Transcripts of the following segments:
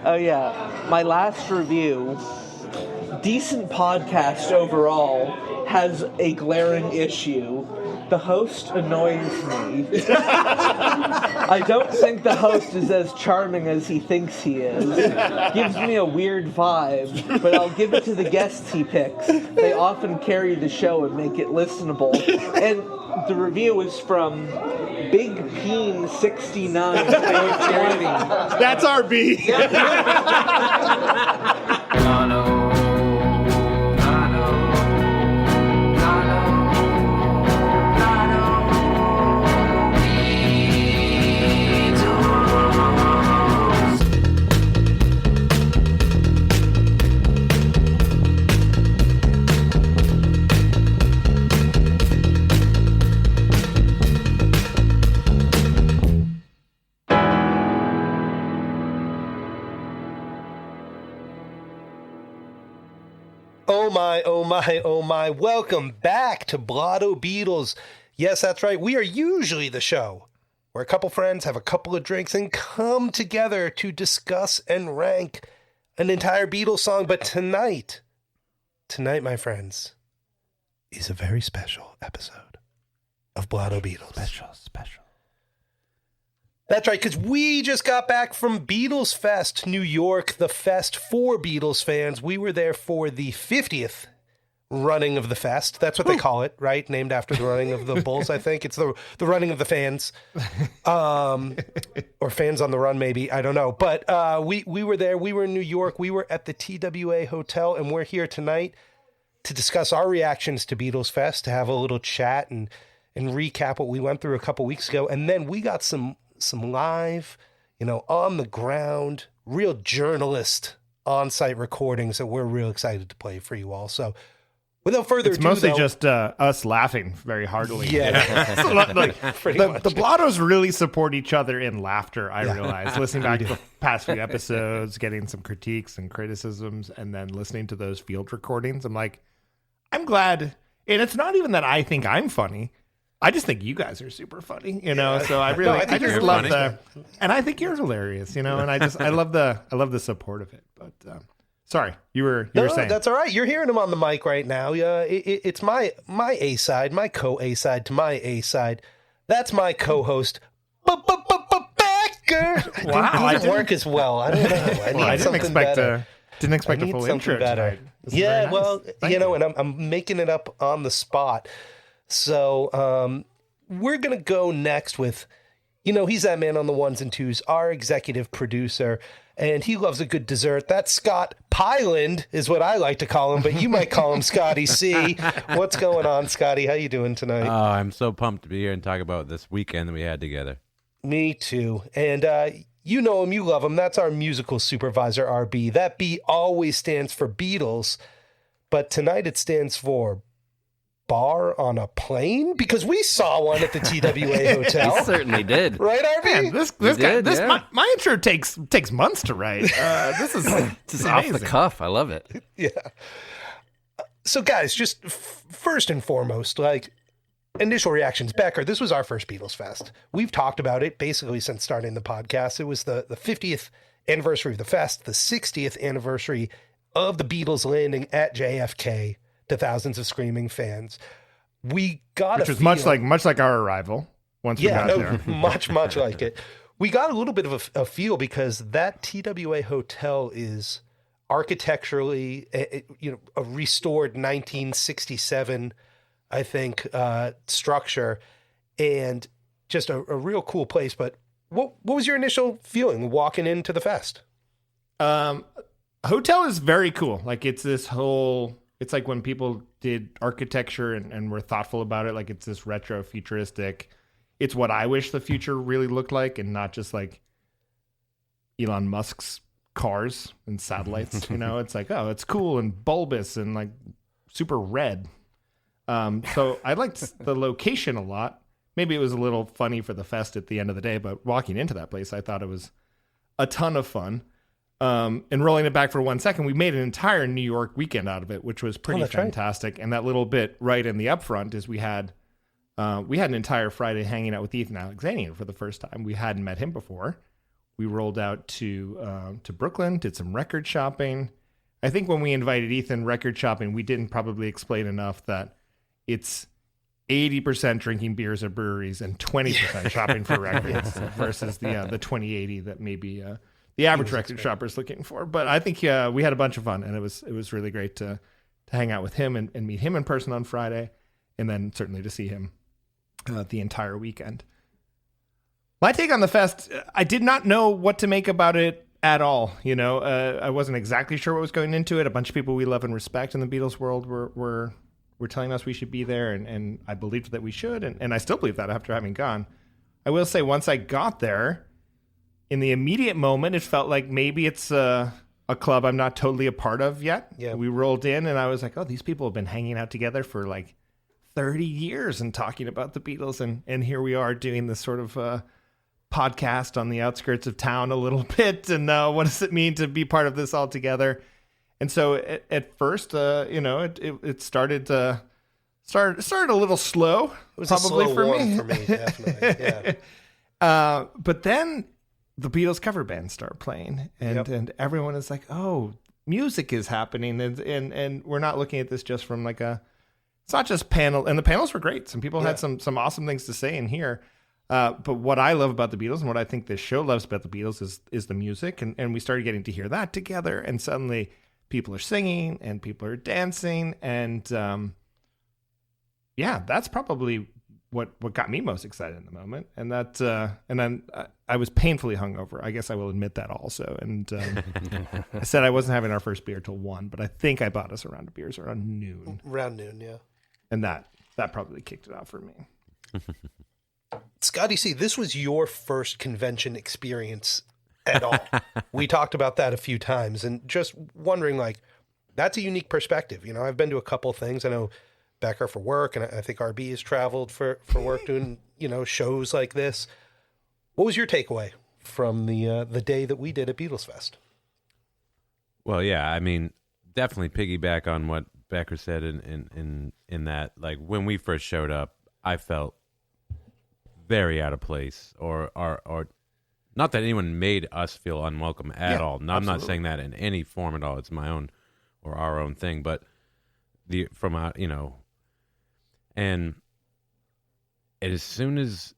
Oh, yeah. My last review, decent podcast overall, has a glaring issue. The host annoys me. I don't think the host is as charming as he thinks he is. Gives me a weird vibe, but I'll give it to the guests he picks. They often carry the show and make it listenable. And the review is from Big Peen 69. That's our B. Oh my, oh my, oh my. Welcome back to Blotto Beatles. Yes, that's right. We are usually the show where a couple friends have a couple of drinks and come together to discuss and rank an entire Beatles song. But tonight, my friends, is a very special episode of Blotto Beatles. Special. That's right, because we just got back from Beatlesfest, New York, the fest for Beatles fans. We were there for the 50th running of the fest. That's what they call it, right? Named after the running of the Bulls, I think. It's the running of the fans. Or fans on the run, maybe. I don't know. But we were there. We were in New York. We were at the TWA Hotel, and we're here tonight to discuss our reactions to Beatlesfest, to have a little chat and recap what we went through a couple weeks ago. And then we got some live, on the ground, real journalist on-site recordings that we're real excited to play for you all. So without further ado, it's mostly just us laughing very heartily. Yeah. The Blottos really support each other in laughter, I realize. Listening back to the past few episodes, getting some critiques and criticisms, and then listening to those field recordings, I'm like, I'm glad. And it's not even that I think I'm funny. I just think you guys are super funny, So I just love and I think you're hilarious, and I love the support of it. But sorry, you were saying. That's all right. You're hearing him on the mic right now. It's my A side, my co-A side to my A side. That's my co-host, Becker. Wow, it didn't work as well. I don't know. I didn't expect a full intro tonight. Yeah, well, and I'm making it up on the spot. So we're going to go next with, he's that man on the ones and twos, our executive producer, and he loves a good dessert. That's Scott Pyland is what I like to call him, but you might call him Scotty C. What's going on, Scotty? How you doing tonight? Oh, I'm so pumped to be here and talk about this weekend that we had together. Me too. And you know him, you love him. That's our musical supervisor, RB. That B always stands for Beatles, but tonight it stands for bar on a plane, because we saw one at the TWA Hotel. We certainly did. Right, RB? Man, this guy, my intro takes months to write. This is off the cuff. I love it. Yeah. So guys, just first and foremost, initial reactions. Becker, this was our first Beatles Fest. We've talked about it basically since starting the podcast. It was the 50th anniversary of the fest, the 60th anniversary of the Beatles landing at JFK to thousands of screaming fans. We got which was much like our arrival once we got there. much like it. We got a little bit of a feel because that TWA Hotel is architecturally, a restored 1967, I think, structure, and just a real cool place. But what was your initial feeling walking into the fest? Hotel is very cool. It's this whole. It's like when people did architecture and were thoughtful about it, it's this retro futuristic. It's what I wish the future really looked like, and not just like Elon Musk's cars and satellites. It's like, oh, it's cool and bulbous and super red. So I liked the location a lot. Maybe it was a little funny for the fest at the end of the day, but walking into that place, I thought it was a ton of fun. And rolling it back for 1 second, we made an entire New York weekend out of it, which was pretty fantastic. Right. And that little bit right in the upfront is we had an entire Friday hanging out with Ethan Alexanian for the first time. We hadn't met him before. We rolled out to Brooklyn, did some record shopping. I think when we invited Ethan record shopping, we didn't probably explain enough that it's 80% drinking beers at breweries and 20% shopping for records versus the 20-80 that maybe the average record shopper is looking for. But I think we had a bunch of fun, and it was really great to hang out with him and meet him in person on Friday, and then certainly to see him the entire weekend. My take on the fest, I did not know what to make about it at all. I wasn't exactly sure what was going into it. A bunch of people we love and respect in the Beatles world were telling us we should be there, and I believed that we should, and I still believe that after having gone. I will say, once I got there, in the immediate moment, it felt like maybe it's a club I'm not totally a part of yet. Yeah. We rolled in, and I was like, oh, these people have been hanging out together for like 30 years and talking about the Beatles, and here we are doing this sort of podcast on the outskirts of town a little bit, and what does it mean to be part of this all together? And so at first, it started a little slow. It was probably a slow warm for me, definitely. Yeah. But then the Beatles cover bands start playing, and everyone is like, "Oh, music is happening," and we're not looking at this just from like it's not just panel. And the panels were great. Some people had some awesome things to say in here. But what I love about the Beatles, and what I think this show loves about the Beatles, is the music, and we started getting to hear that together, and suddenly people are singing and people are dancing, and that's probably what got me most excited in the moment. And that and then I was painfully hungover. I guess I will admit that also. And I said I wasn't having our first beer till 1, but I think I bought us a round of beers around noon. Around noon, yeah. And that probably kicked it off for me. Scotty C, this was your first convention experience at all. We talked about that a few times, and just wondering, like, that's a unique perspective. I've been to a couple things. I know Becker for work, and I think RB has traveled for work doing, shows like this. What was your takeaway from the day that we did at Beatlesfest? Well, yeah, I mean, definitely piggyback on what Becker said in that, like, when we first showed up, I felt very out of place, or not that anyone made us feel unwelcome at all. No, I'm not saying that in any form at all. It's my own or our own thing, but and as soon as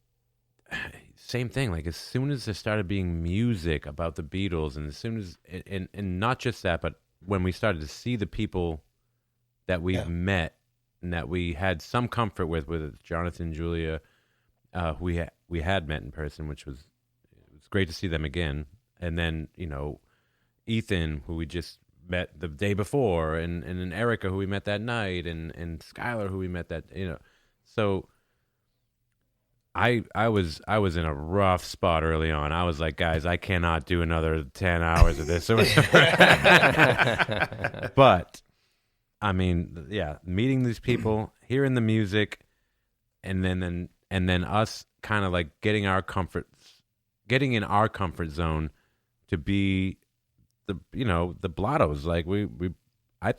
same thing, like as soon as there started being music about the Beatles, and as soon as and not just that, but when we started to see the people that we've met and that we had some comfort with Jonathan, Julia, we had met in person, which was great to see them again. And then, Ethan, who we just met the day before, and then Erica, who we met that night, and Skylar, who we met that, so I was in a rough spot early on. I was like, guys, I cannot do another 10 hours of this. But I mean, meeting these people, hearing the music, and then us kind of like getting in our comfort zone to be the Blottos. Like I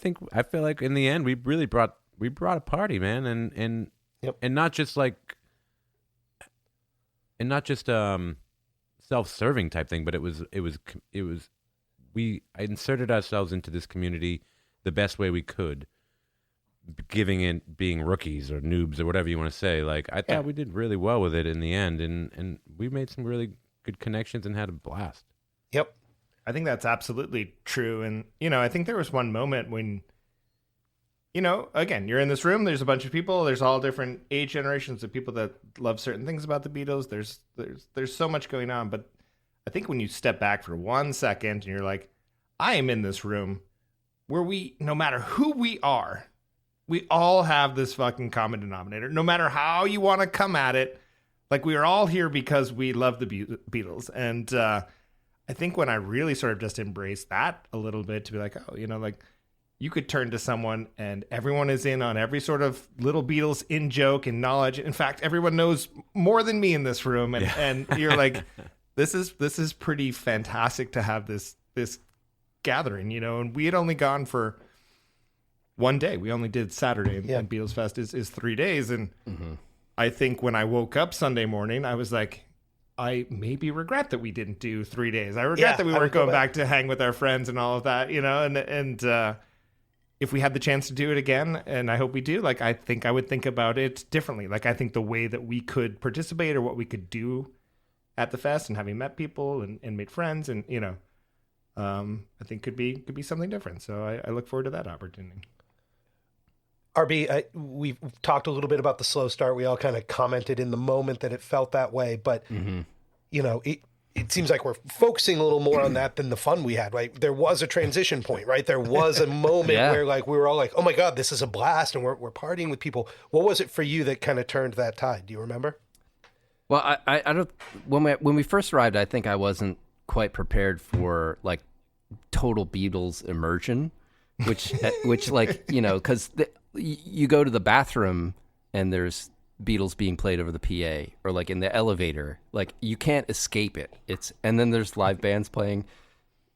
feel like in the end we brought a party, man, and not just self-serving type thing, but we inserted ourselves into this community the best way we could, being rookies or noobs or whatever you want to say. Like, I thought we did really well with it in the end, and we made some really good connections and had a blast. Yep. I think that's absolutely true. And, I think there was one moment when, again, you're in this room, there's a bunch of people, there's all different age generations of people that love certain things about the Beatles. There's so much going on. But I think when you step back for 1 second and you're like, I am in this room where no matter who we are, we all have this fucking common denominator. No matter how you want to come at it, like, we are all here because we love the Beatles. And I think when I really sort of just embraced that a little bit, to be like, oh, like, you could turn to someone and everyone is in on every sort of little Beatles in joke and knowledge. In fact, everyone knows more than me in this room. And you're like, this is pretty fantastic to have this gathering, and we had only gone for one day. We only did Saturday, and Beatlesfest is 3 days. And I think when I woke up Sunday morning, I was like, I maybe regret that we didn't do 3 days. I regret that we weren't going back to hang with our friends and all of that, and if we had the chance to do it again, and I hope we do, like, I think I would think about it differently. Like, I think the way that we could participate or what we could do at the fest and having met people and made friends and, I think could be something different. So I look forward to that opportunity. RB, we've talked a little bit about the slow start. We all kind of commented in the moment that it felt that way, but it seems like we're focusing a little more on that than the fun we had, right? There was a transition point, right? There was a moment where like we were all like, oh my God, this is a blast, and we're partying with people. What was it for you that kind of turned that tide? Do you remember? Well, I don't. When we first arrived, I think I wasn't quite prepared for like total Beatles immersion, which like, because you go to the bathroom and there's Beatles being played over the PA, or like in the elevator, like you can't escape it. And then there's live bands playing,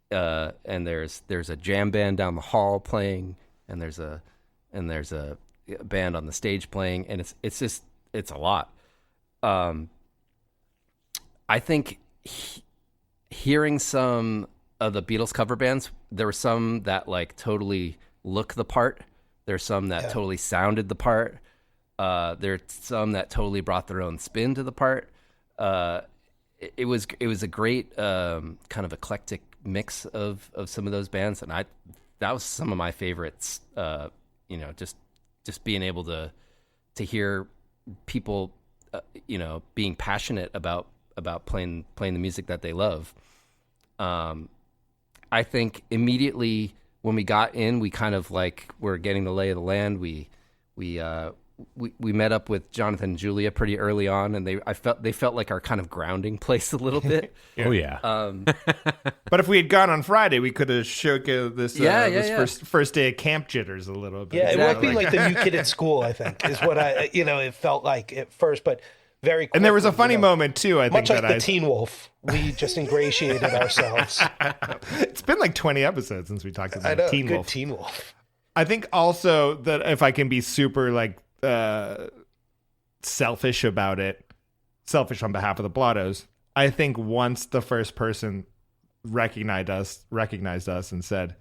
and there's a jam band down the hall playing, and there's a band on the stage playing, and it's a lot. I think hearing some of the Beatles cover bands, there were some that like totally look the part. There's some that totally sounded the part. There's some that totally brought their own spin to the part. It was a great kind of eclectic mix of some of those bands, and that was some of my favorites. Just being able to hear people, being passionate about playing the music that they love. I think immediately when we got in, we kind of like were getting the lay of the land. We met up with Jonathan and Julia pretty early on, and they felt like our kind of grounding place a little bit. Oh yeah. But if we had gone on Friday, we could have shook this first day of camp jitters a little bit. Yeah, it might be like the new kid at school, I think, is what it felt like at first, but very quickly, and there was a funny moment too, I think. Much like the Teen Wolf, we just ingratiated ourselves. It's been like 20 episodes since we talked about Teen Wolf. Teen Wolf. I think also that if I can be super like selfish about it, selfish on behalf of the Blottos, I think once the first person recognized us and said,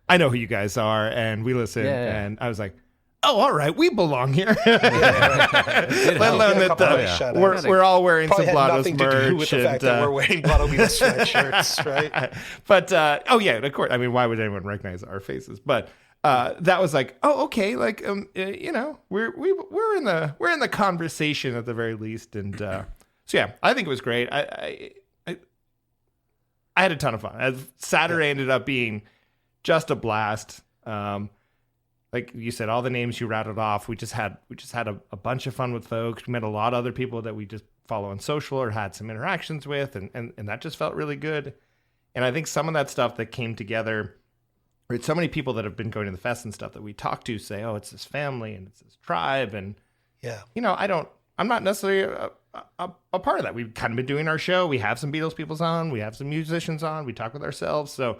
I know who you guys are, and we listen, and I was like, oh, all right, we belong here. Let alone that we're all wearing Probably some had Blottos nothing merch. to do with the fact that we're wearing Blotto Beatles sweatshirts, right? But of course. I mean, why would anyone recognize our faces? But that was like, oh, okay, like we're in the conversation at the very least, and so yeah, I think it was great. I had a ton of fun. Saturday ended up being just a blast. Like you said, all the names you rattled off, we just had a bunch of fun with folks. We met a lot of other people that we just follow on social or had some interactions with, and that just felt really good. And I think some of that stuff that came together, right, so many people that have been going to the fest and stuff that we talk to say, oh, it's this family and it's this tribe, and I'm not necessarily a part of that. We've kind of been doing our show. We have some Beatles peoples on, we have some musicians on, we talk with ourselves, so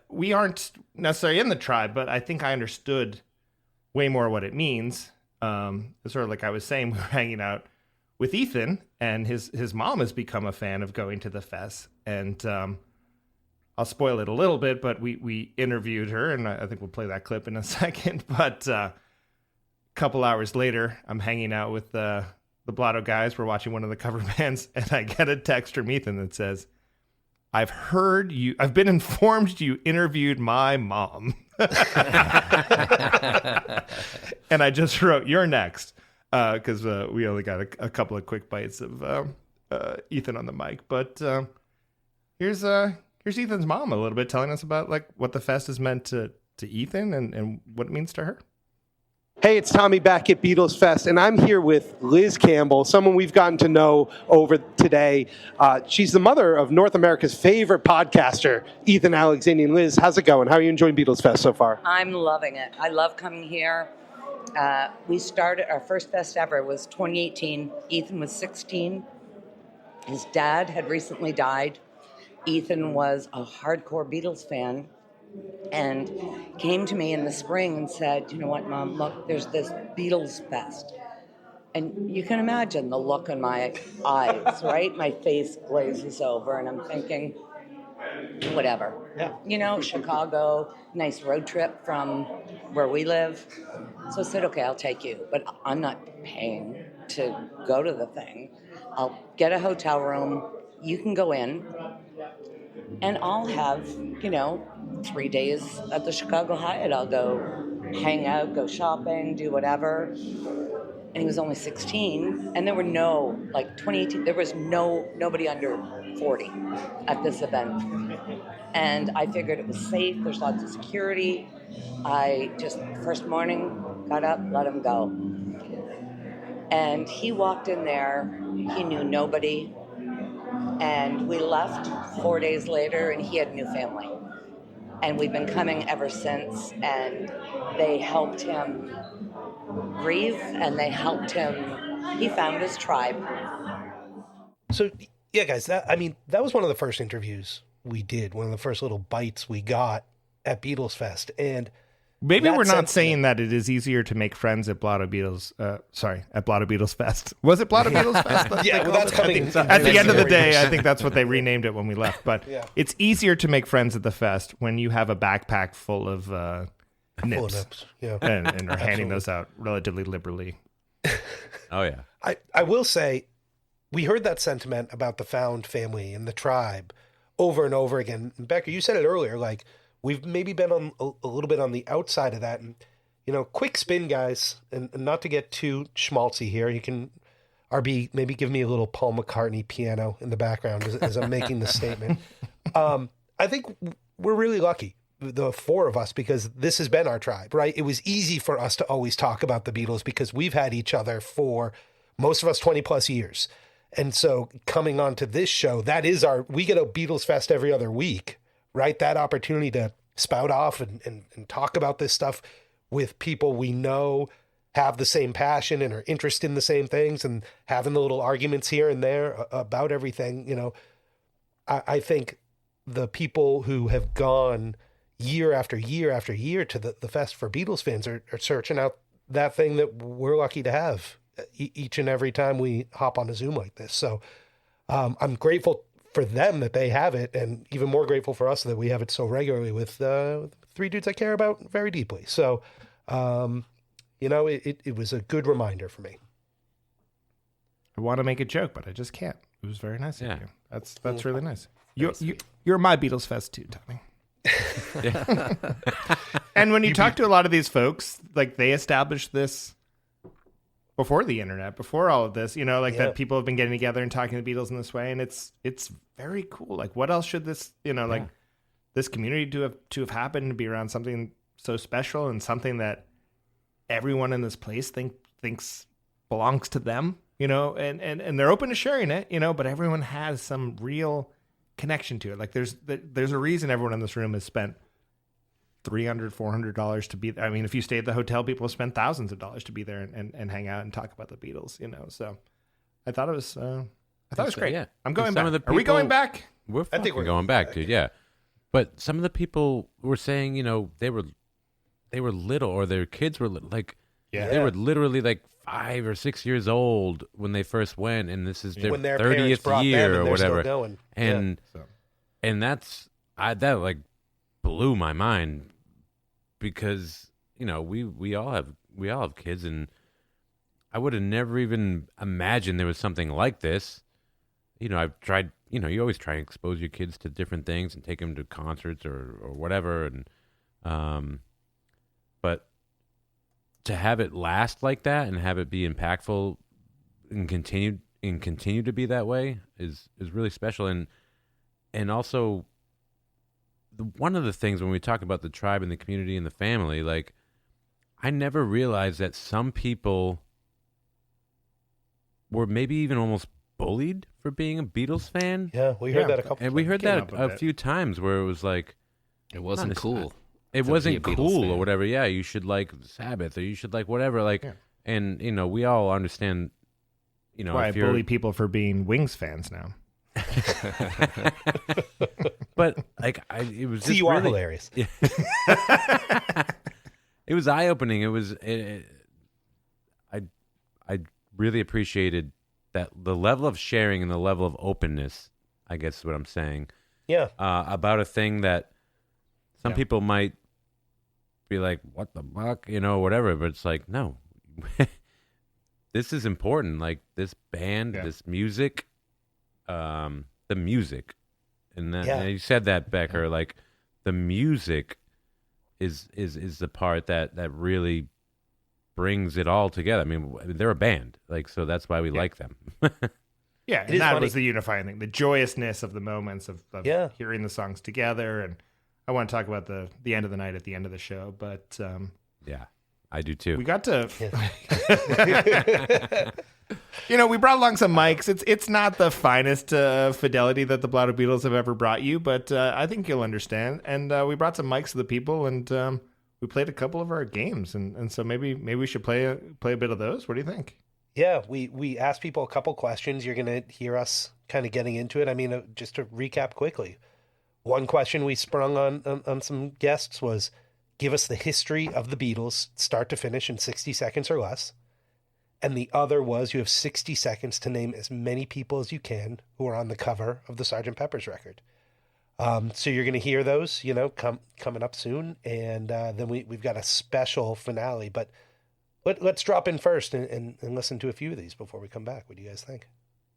we aren't necessarily in the tribe, but I think I understood way more what it means. Sort of like I was saying, we were hanging out with Ethan, and his mom has become a fan of going to the fest. And I'll spoil it a little bit, but we interviewed her, and I think we'll play that clip in a second. But a couple hours later, I'm hanging out with the Blotto guys. We're watching one of the cover bands, and I get a text from Ethan that says, I've been informed you interviewed my mom. And I just wrote, you're next. Because we only got a couple of quick bites of Ethan on the mic. But here's Ethan's mom a little bit telling us about like what the fest has meant to Ethan and what it means to her. Hey, it's Tommy back at Beatlesfest, and I'm here with Liz Campbell, someone we've gotten to know over today. She's the mother of North America's favorite podcaster, Ethan Alexanian. Liz, how's it going? How are you enjoying Beatlesfest so far? I'm loving it. I love coming here. We started, our first fest ever was 2018. Ethan was 16. His dad had recently died. Ethan was a hardcore Beatles fan and came to me in the spring and said, you know what, Mom, look, there's this Beatles Fest. And you can imagine the look in my eyes, right? My face glazes over, and I'm thinking, whatever. Yeah. You know, Chicago, nice road trip from where we live. So I said, okay, I'll take you, but I'm not paying to go to the thing. I'll get a hotel room. You can go in, and I'll have, 3 days at the Chicago Hyatt. I'll go hang out, go shopping, do whatever. And he was only 16, and there were 2018, there was nobody under 40 at this event. And I figured it was safe, there's lots of security. I just, first morning, got up, let him go. And he walked in there, he knew nobody, and we left 4 days later, and he had a new family. And we've been coming ever since, and they helped him grieve, and they helped him. He found his tribe. So, yeah, guys, that was one of the first interviews we did, one of the first little bites we got at Beatles Fest. And maybe we're not saying that it is easier to make friends at Blotto Beatles. At Blotto Beatles Fest. Was it Blotto Beatles Fest? Yeah, well, that's coming. At the end of the day, I think that's what they renamed it when we left. But Yeah. It's easier to make friends at the fest when you have a backpack full of nips, Full of nips, yeah. and are handing those out relatively liberally. Oh yeah. I will say, we heard that sentiment about the found family and the tribe over and over again. And Becker, you said it earlier, like, we've maybe been on a little bit on the outside of that. And, quick spin, guys, and not to get too schmaltzy here. You can, RB, maybe give me a little Paul McCartney piano in the background as I'm making this statement. I think we're really lucky, the four of us, because this has been our tribe, right? It was easy for us to always talk about the Beatles because we've had each other for, most of us, 20 plus years. And so coming on to this show, we get a Beatles Fest every other week, right? That opportunity to spout off and talk about this stuff with people we know have the same passion and are interested in the same things, and having the little arguments here and there about everything. I think the people who have gone year after year after year to the fest for Beatles fans are searching out that thing that we're lucky to have each and every time we hop on a Zoom like this. So I'm grateful for them that they have it, and even more grateful for us that we have it so regularly with three dudes I care about very deeply. So, it was a good reminder for me. I want to make a joke, but I just can't. It was very nice of Yeah. you. That's really nice. You're my Beatles Fest too, Tommy. And when you talk to a lot of these folks, like, they established this before the internet, before all of this, that people have been getting together and talking to the Beatles in this way, and it's very cool. Like, what else should this, this community to have happened, to be around something so special and something that everyone in this place thinks belongs to them, and they're open to sharing it, but everyone has some real connection to it. Like, there's a reason everyone in this room has spent $300, $400 to be there. I mean, if you stay at the hotel, people have spent thousands of dollars to be there and hang out and talk about the Beatles, So I thought it was great. Yeah. I'm going back. Are we going back? I think we're going back, dude. Yeah. But some of the people were saying, they were little, or their kids were like, they were literally like 5 or 6 years old when they first went, and this is their When their parents 30th brought year them and or they're whatever. still going. And that like blew my mind, because we all have kids, and I would have never even imagined there was something like this. I've tried. You always try and expose your kids to different things and take them to concerts or whatever, and but to have it last like that and have it be impactful and continue to be that way is really special. And also, one of the things when we talk about the tribe and the community and the family, like, I never realized that some people were maybe even almost bullied for being a Beatles fan. Yeah, we heard that a couple And we heard that Came up a few times where it was like, It wasn't cool. it to wasn't be a Beatles cool fan. or whatever. Yeah, you should like Sabbath, or you should like whatever. Like, and we all understand. Why I if you're, bully people for being Wings fans now. but like, it was See, just you are really, hilarious. It was eye opening. I really appreciated that the level of sharing and the level of openness, I guess is what I'm saying, Yeah. about a thing that some people might be like, what the fuck, whatever. But it's like, no, this is important. Like this band, this music, the music. And, and you said that, Becker, like the music is the part that really brings it all together. I mean, they're a band, like, so that's why we like them. Yeah, and that was the unifying thing, the joyousness of the moments of hearing the songs together. And I want to talk about the end of the night at the end of the show, but yeah, I do too. We got to, we brought along some mics. It's not the finest fidelity that the Blotto Beatles have ever brought you, but I think you'll understand. And we brought some mics to the people, and we played a couple of our games, and so maybe we should play a bit of those. What do you think? Yeah, we asked people a couple questions. You're going to hear us kind of getting into it. I mean, just to recap quickly, one question we sprung on some guests was, give us the history of the Beatles, start to finish, in 60 seconds or less. And the other was, you have 60 seconds to name as many people as you can who are on the cover of the Sgt. Pepper's record. So you're going to hear those, coming up soon. And then we've got a special finale. But let's drop in first and listen to a few of these before we come back. What do you guys think?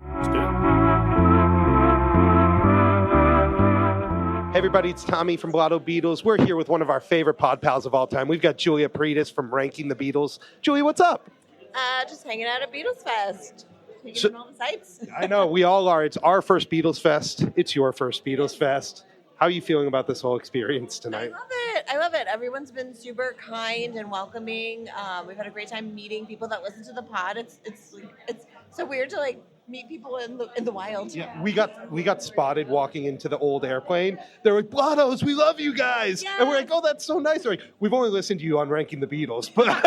Let's do it. Hey everybody, it's Tommy from Blotto Beatles. We're here with one of our favorite pod pals of all time. We've got Julia Paredes from Ranking the Beatles. Julia, what's up? Just hanging out at Beatlesfest. Taking in all the sights. I know, we all are. It's our first Beatles Fest. It's your first Beatles Fest. How are you feeling about this whole experience tonight? I love it. Everyone's been super kind and welcoming. We've had a great time meeting people that listen to the pod. It's so weird to meet people in the wild. Yeah, we got spotted walking into the old airplane. They're like, Blottos, we love you guys. Yes. And we're like, oh, that's so nice. They're like, we've only listened to you on Ranking the Beatles, but we bet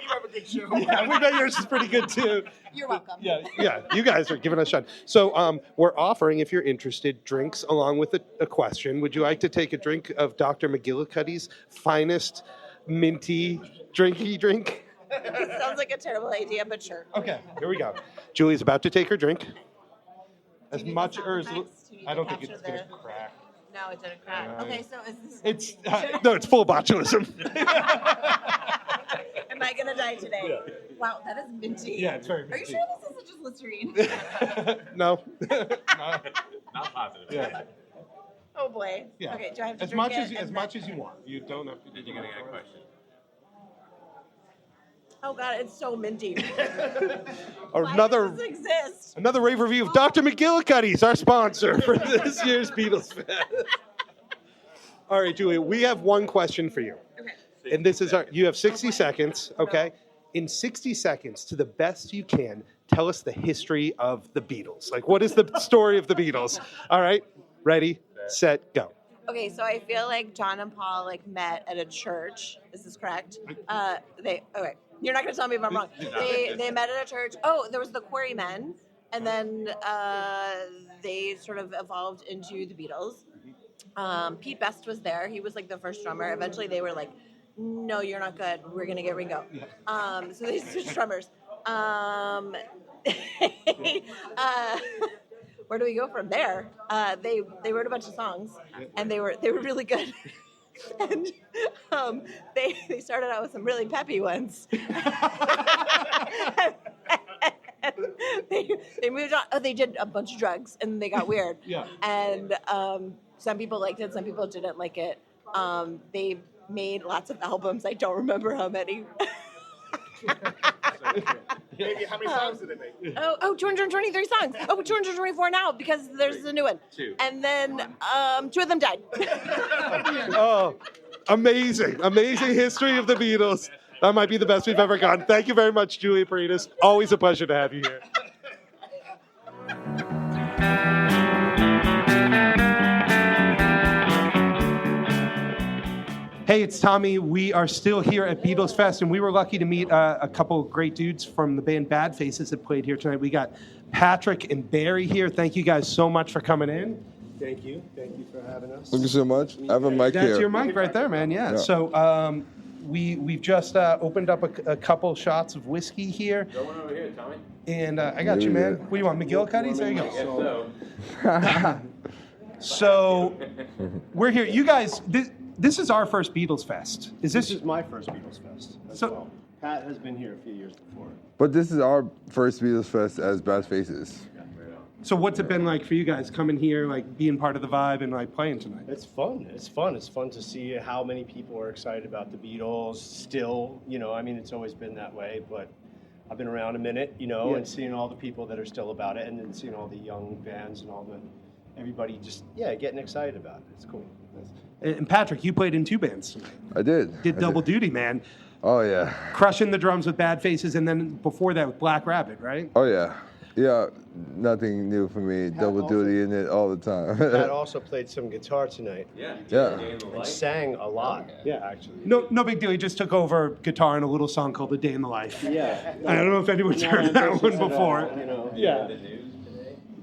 you have a good show. Yeah, we bet yours is pretty good too. You're welcome. Yeah, you guys are giving us a shot. So we're offering, if you're interested, drinks along with a question. Would you like to take a drink of Dr. McGillicuddy's finest minty drinky drink? It sounds like a terrible idea, but sure. Okay, here we go. Julie's about to take her drink. As much or as I don't think it's going to crack. No, it didn't crack. Okay, so is this? It's no, it's full botulism. Am I gonna die today? Yeah. Wow, that is minty. Yeah, it's very minty. Are you sure this isn't just Listerine? No. Not positive. Yeah. Oh boy. Yeah. Okay, do I have to as drink much it? as much as you want. You don't have to. You're gonna get a question. Oh god, it's so minty. Another Why does this exist? Another rave review of Dr. McGillicuddy's, our sponsor for this year's Beatles Fest. All right, Julia, we have one question for you. Okay. And this is you have 60 seconds, okay? In 60 seconds, to the best you can, tell us the history of the Beatles. Like, what is the story of the Beatles? All right, ready, set, go. Okay, so I feel like John and Paul met at a church. Is this correct? Okay. You're not going to tell me if I'm wrong. They met at a church. Oh, there was the Quarrymen, and then they sort of evolved into the Beatles. Pete Best was there. He was the first drummer. Eventually, they were like, "No, you're not good. We're going to get Ringo." So they switched drummers. Where do we go from there? They wrote a bunch of songs, and they were really good. And they started out with some really peppy ones. They moved on. Oh, they did a bunch of drugs, and they got weird. Yeah. And some people liked it, some people didn't like it. They made lots of albums. I don't remember how many. Maybe how many songs did they make? 223 songs. 224 now because there's a new one. Two. And then 2 of them died. Oh, amazing history of the Beatles. That might be the best we've ever gone. Thank you very much, Julia Paredes. Always a pleasure to have you here. Hey, it's Tommy. We are still here at Beatles Fest, and we were lucky to meet a couple of great dudes from the band Bad Faces that played here tonight. We got Patrick and Barry here. Thank you guys so much for coming in. Thank you for having us. Thank you so much. I have a mic here. That's your mic right there, man. Yeah. So we've just opened up a couple shots of whiskey here. Go one over here, Tommy. And I got you, man. What do you want, McGillicuddy's? There you go. So we're here. You guys, this is our first Beatles Fest. This is my first Beatles Fest as well. Pat has been here a few years before. But this is our first Beatles Fest as Bad Faces. So what's it been like for you guys coming here, like being part of the vibe and like playing tonight? It's fun. It's fun. It's fun to see how many people are excited about the Beatles still. You know, I mean, it's always been that way, but I've been around a minute, you know, and seeing all the people that are still about it, and then seeing all the young bands and everybody just, getting excited about it. It's cool. And Patrick, you played in 2 bands tonight. I did. Did double duty, man. Oh, yeah. Crushing the drums with Bad Faces, and then before that with Black Rabbit, right? Oh, yeah. Yeah, nothing new for me. Double duty in it all the time. Pat also played some guitar tonight. Yeah. And sang a lot. Yeah, actually. No big deal. He just took over guitar in a little song called "A Day in the Life." Yeah. I don't know if anyone's heard that one before. You know. Yeah.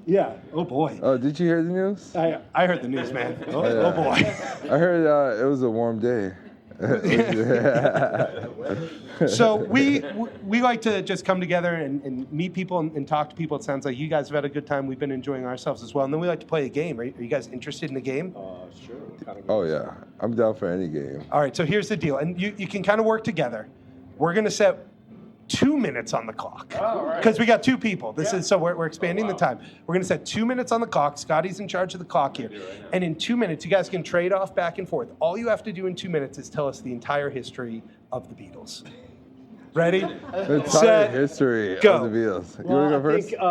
Yeah. Oh boy. Oh, did you hear the news? I heard the news, man. Oh boy. I heard it was a warm day. So we like to just come together and meet people and talk to people. It sounds like you guys have had a good time. We've been enjoying ourselves as well. And then we like to play a game. Are you guys interested in a game? Sure. Oh, yeah. I'm down for any game. All right, so here's the deal. And you can kind of work together. We're going to set 2 minutes on the clock. Because we got 2 people. So we're expanding the time. We're going to set 2 minutes on the clock. Scotty's in charge of the clock here. And in 2 minutes, you guys can trade off back and forth. All you have to do in 2 minutes is tell us the entire history of the Beatles. Ready? The entire history go. of the Beatles. You Well, want to go I first? think,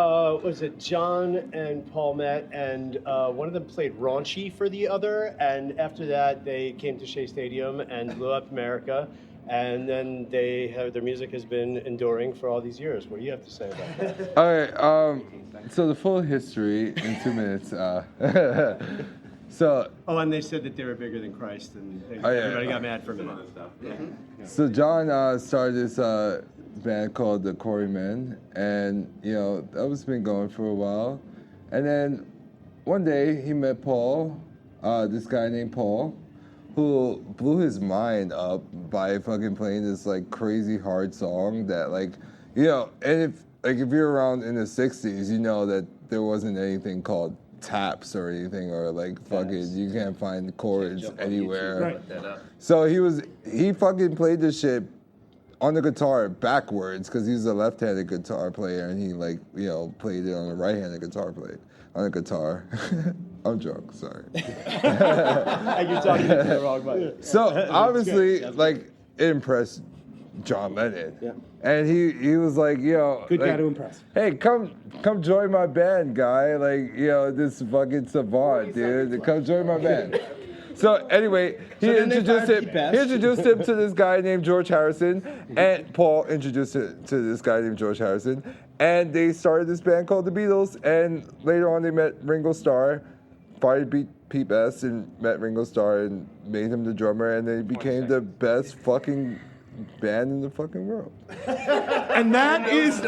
was it John and Paul met, and one of them played Raunchy for the other, and after that they came to Shea Stadium and blew up America, and then their music has been enduring for all these years. What do you have to say about that? All right. So the full history in 2 minutes. And they said that they were bigger than Christ, and Oh, yeah. everybody got mad for a minute. So John started this band called the Quarrymen, and that was been going for a while. And then one day he met Paul, this guy named Paul, who blew his mind up by fucking playing this like crazy hard song that and if you're around in the '60s, you know that there wasn't anything called taps or anything, or you can't find chords anywhere. Right. So he fucking played this shit on the guitar backwards because he's a left-handed guitar player, and he played it on a right-handed guitar on a guitar. I'm drunk, sorry. And you're talking to the wrong button. So obviously, it impressed John Lennon. Yeah. And he was like, Good guy to impress. Hey, come join my band, guy. This fucking savant, dude. Come join my band. So anyway, he introduced him to this guy named George Harrison, and Paul introduced him to this guy named George Harrison, and they started this band called the Beatles. And later on, they met Ringo Starr, fired Pete Best, and met Ringo Starr and made him the drummer, and they became the best fucking band in the fucking world. And that is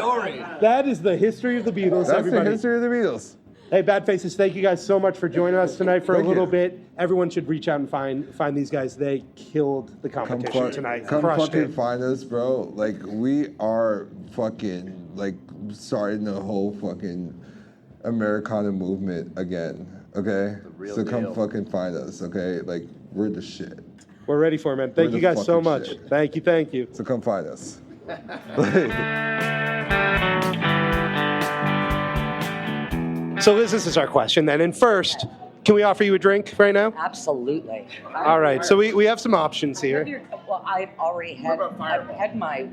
the history of the Beatles, That's everybody. the history of the Beatles. Hey, Bad Faces, thank you guys so much for joining us tonight for Thank a little you. bit. Everyone should reach out and find these guys. They killed the competition tonight. Come Crushed fucking it. find us, bro. We are fucking starting the whole fucking Americana movement again. Okay? So come fucking find us, okay? We're the shit. We're ready for it, man. Thank We're you the guys so fucking much. shit. Thank you. So come find us. So Liz, this is our question then. And first, can we offer you a drink right now? Absolutely. All right. So we have some options here. Well, I've already had. I had my.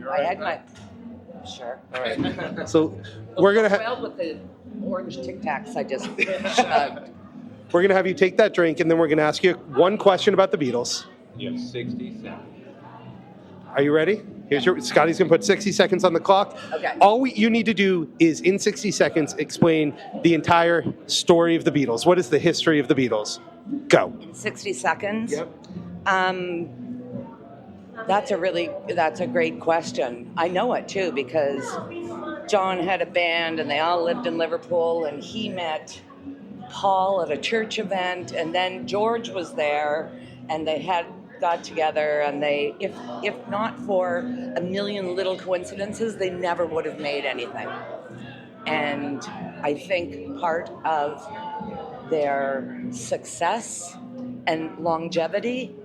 Sure. All right. So we're gonna Well, with the orange Tic Tacs, I just chugged. we're gonna have you take that drink, and then we're gonna ask you one question about the Beatles. You have 60 seconds. Are you ready? Scotty's gonna put 60 seconds on the clock. Okay. All you need to do is in 60 seconds explain the entire story of the Beatles. What is the history of the Beatles? Go. 60 seconds. Yep. That's a great question. I know it too because John had a band and they all lived in Liverpool, and he met Paul at a church event, and then George was there, and they had got together, and they, if not for a million little coincidences, they never would have made anything. And I think part of their success and longevity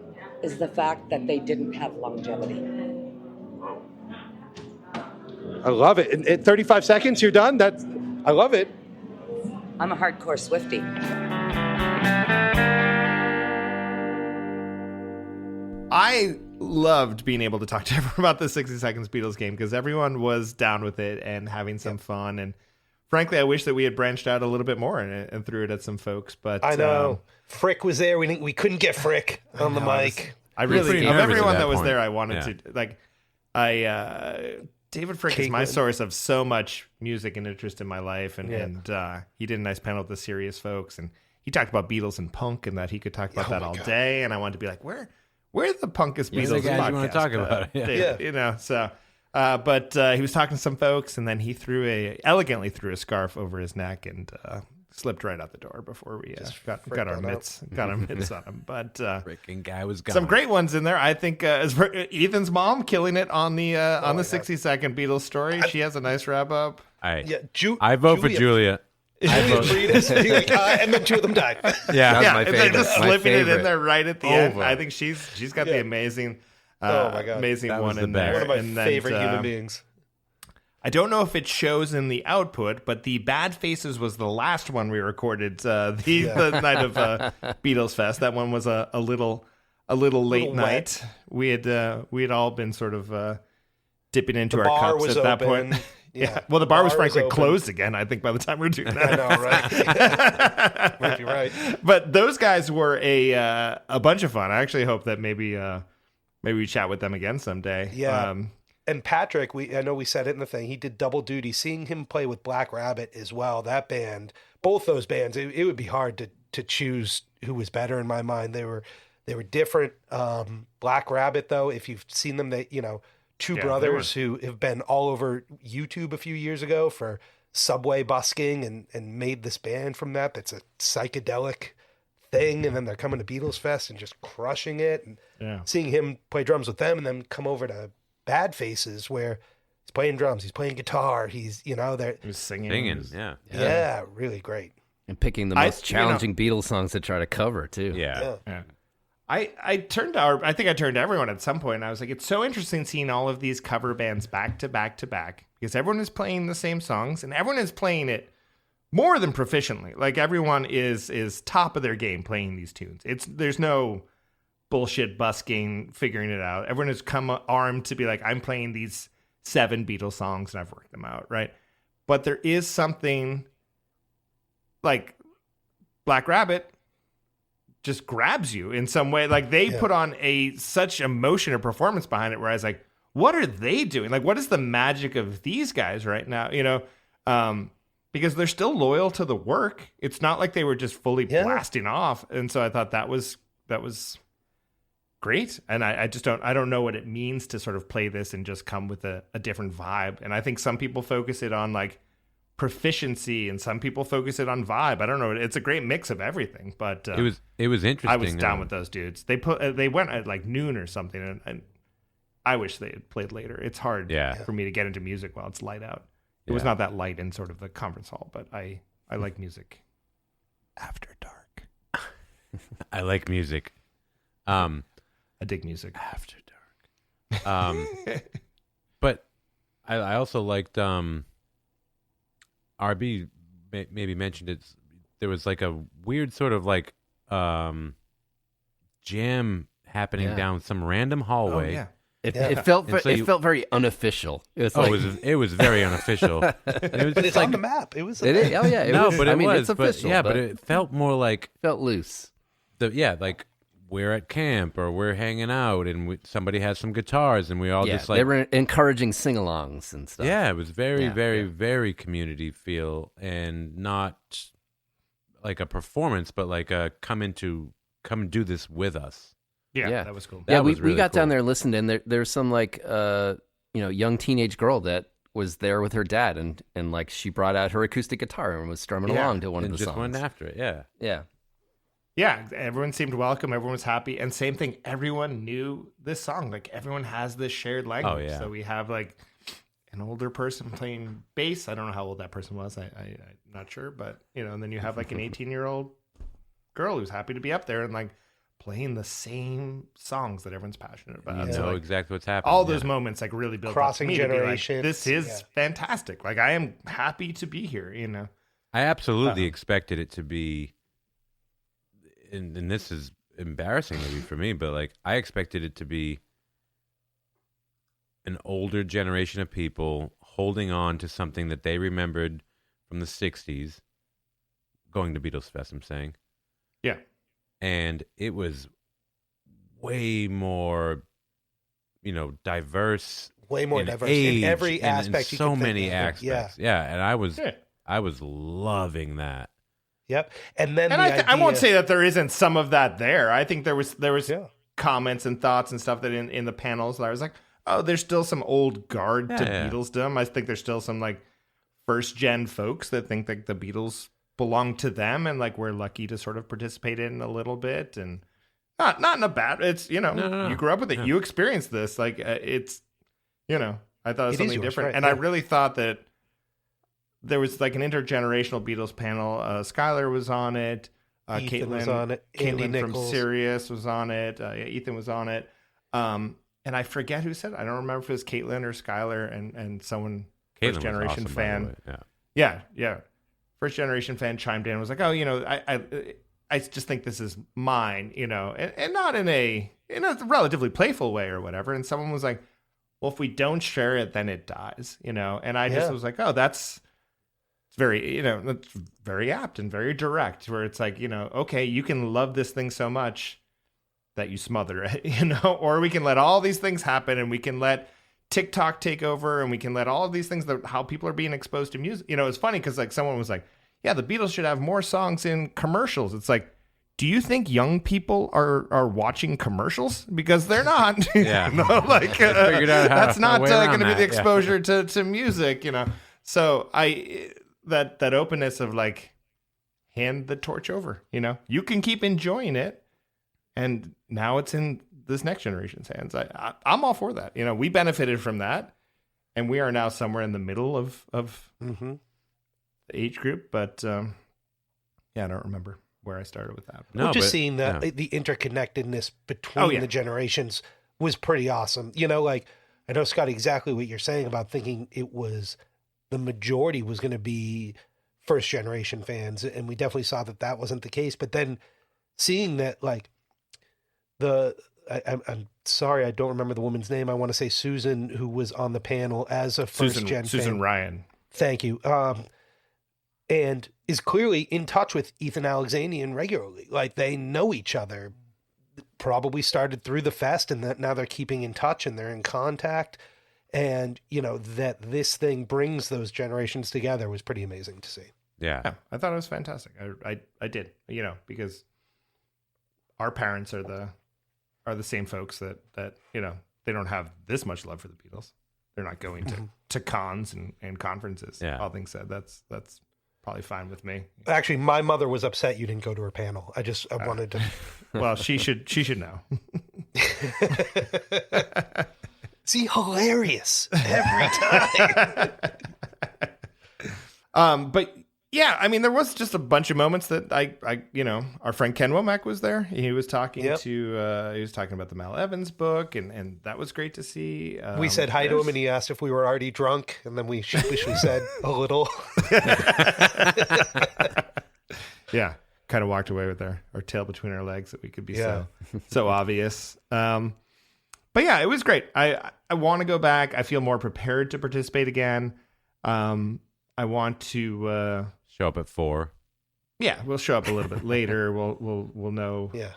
is the fact that they didn't have longevity. I love it. In 35 seconds, you're done? I love it. I'm a hardcore Swiftie. I loved being able to talk to everyone about the 60 Seconds Beatles game because everyone was down with it and having some fun. And frankly, I wish that we had branched out a little bit more and threw it at some folks. But I know. Frick was there. We couldn't get Frick on the mic. I really, of everyone that was there, I wanted Yeah. to, David Frick is my source of so much music and interest in my life. And he did a nice panel with the serious folks. And he talked about Beatles and punk and that he could talk about that all day. And I wanted to be like, where are the punkest Beatles the guys podcast? you want to talk about? David, you know, so... but he was talking to some folks, and then he elegantly threw a scarf over his neck and slipped right out the door before we got our mitts on him. But Freaking guy was gone. some great ones in there. I think Ethan's mom killing it on the 60-second Beatles story. She has a nice wrap up. I vote for Julia. And then two of them died. Yeah, That was my and they're favorite. just My slipping it in favorite. there right at the end. I think she's got the amazing. Oh my God. Amazing That was one the in best. there. One of my And then, favorite human beings. I don't know if it shows in the output, but the Bad Faces was the last one we recorded the night of Beatles Fest. That one was a little late night. We had all been sort of dipping into The our bar cups was at that open. point. Yeah. Well, the bar was frankly open. closed again, I think, by the time we were doing that. I know, right? Might be right. But those guys were a bunch of fun. I actually hope that maybe we chat with them again someday. Yeah. And Patrick, I know we said it in the thing, he did double duty. Seeing him play with Black Rabbit as well, that band, both those bands, it would be hard to choose who was better in my mind. They were different. Black Rabbit, though, if you've seen them, two brothers who have been all over YouTube a few years ago for subway busking and made this band from that. That's a psychedelic thing. And then they're coming to Beatlesfest and just crushing it. And seeing him play drums with them and then come over to Bad Faces where he's playing drums, he's playing guitar, he's, they're He was singing. yeah, really great. And picking the most challenging Beatles songs to try to cover, too. Yeah. I turned to everyone at some point, and I was like, it's so interesting seeing all of these cover bands back to back to back, because everyone is playing the same songs, and everyone is playing it more than proficiently. Like, everyone is top of their game playing these tunes. There's no bullshit busking, figuring it out. Everyone has come armed to be like, I'm playing these 7 Beatles songs, and I've worked them out, right? But there is something, like, Black Rabbit just grabs you in some way. Like, they put on such emotion or performance behind it where I was like, what are they doing? Like, what is the magic of these guys right now? Because they're still loyal to the work. It's not like they were just fully blasting off. And so I thought that was great. And I don't know what it means to sort of play this and just come with a different vibe. And I think some people focus it on like proficiency and some people focus it on vibe. I don't know. It's a great mix of everything, but it was interesting. I was down with those dudes. They went at like noon or something, and I wish they had played later. It's hard for me to get into music while it's light out. It was not that light in sort of the conference hall, but I like music after dark. I like music. I dig music after dark. But I also liked RB maybe mentioned it. There was like a weird sort of like jam happening down some random hallway. Oh, yeah. It felt very unofficial. It was it was very unofficial. But it's on the map. It was. It is. Oh yeah. It's official. But it felt more like felt loose. Like we're at camp or we're hanging out and somebody has some guitars and we all just like they were encouraging sing-alongs and stuff. Yeah, it was very community feel and not like a performance, but like a come and do this with us. Yeah, that was cool. We got down there, listened, and there's some like young teenage girl that was there with her dad, and like she brought out her acoustic guitar and was strumming along to one of the just songs. went after it. Yeah. yeah, everyone seemed welcome. Everyone was happy. And same thing, everyone knew this song. Like, everyone has this shared language. Oh, yeah. So we have, like, an older person playing bass. I don't know how old that person was. I'm not sure. But, you know, and then you have, like, an 18-year-old girl who's happy to be up there and, like, playing the same songs that everyone's passionate about. You So, know like, exactly what's happening. all those moments, like, really built Crossing up to me to be like, generations. this is Yeah. fantastic. Like, I am happy to be here, you know. I absolutely expected it to be, and this is embarrassing maybe for me, but like I expected it to be an older generation of people holding on to something that they remembered from the 60s, going to Beatles Fest, I'm saying. Yeah. And it was way more, diverse. Way more in diverse age, in every in aspect. You so could think many of. aspects. Yeah. And I Yeah. was loving that. Yep. And then And I won't say that there isn't some of that there. I think there was Yeah. comments and thoughts and stuff that in the panels that I was like, oh, there's still some old guard to Yeah. Beatledom. I think there's still some like first gen folks that think that the Beatles belong to them, and like we're lucky to sort of participate in a little bit, and not in a bad. It's No. you grew up with it, Yeah. you experienced this. Like it's I thought it was It is something yours, different, right, and yeah. I really thought that there was like an intergenerational Beatles panel. Skylar was on it. Ethan Caitlin was on it. Andy Caitlin from Nichols. Sirius was on it. Ethan was on it. And I forget who said it. I don't remember if it was Caitlin or Skylar and someone Caitlin first was generation awesome, by the fan. way. Yeah. Yeah. First generation fan chimed in and was like, oh, I just think this is mine, and not in a relatively playful way or whatever. And someone was like, well, if we don't share it, then it dies, And I just Yeah. was like, oh, that's very, that's very apt and very direct, where it's like, okay, you can love this thing so much that you smother it, or we can let all these things happen, and we can let TikTok take over, and we can let all of these things, that how people are being exposed to music. It's funny because like someone was like, yeah, the Beatles should have more songs in commercials. It's like, do you think young people are watching commercials? Because they're not. Yeah. Like figured out that's a not way going around to be the that, yeah. exposure to music. So that openness of like, hand the torch over. You can keep enjoying it, and now it's in this next generation's hands. I'm all for that. We benefited from that, and we are now somewhere in the middle of Mm-hmm. the age group. But I don't remember where I started with that. Well, just but- seeing the yeah. the interconnectedness between Oh, yeah. the generations was pretty awesome. Like I know, Scotty, exactly what you're saying about thinking it was the majority was going to be first generation fans, and we definitely saw that wasn't the case. But then seeing that, like I'm sorry, I don't remember the woman's name. I want to say Susan, who was on the panel as a first gen Susan fan. Ryan. Thank you. And is clearly in touch with Ethan Alexanian regularly. Like they know each other. Probably started through the fest, and that now they're keeping in touch and they're in contact. And that this thing brings those generations together was pretty amazing to see. Yeah. I thought it was fantastic. I did, because our parents are the same folks that they don't have this much love for the Beatles. They're not going to cons and conferences. Yeah. All things said, that's probably fine with me. Actually, my mother was upset you didn't go to her panel. I wanted to. Well, she should know. See, hilarious every time. But yeah, I mean, there was just a bunch of moments that I our friend Ken Womack was there. He was talking Yep. he was talking about the Mal Evans book, and that was great to see. We said hi to there's- him, and he asked if we were already drunk, and then we sheepishly said a little. Yeah, kind of walked away with our tail between our legs that we could be Yeah. so obvious. But yeah, it was great. I want to go back. I feel more prepared to participate again. I want to. Show up at 4. Yeah, we'll show up a little bit later. We'll know. Yeah.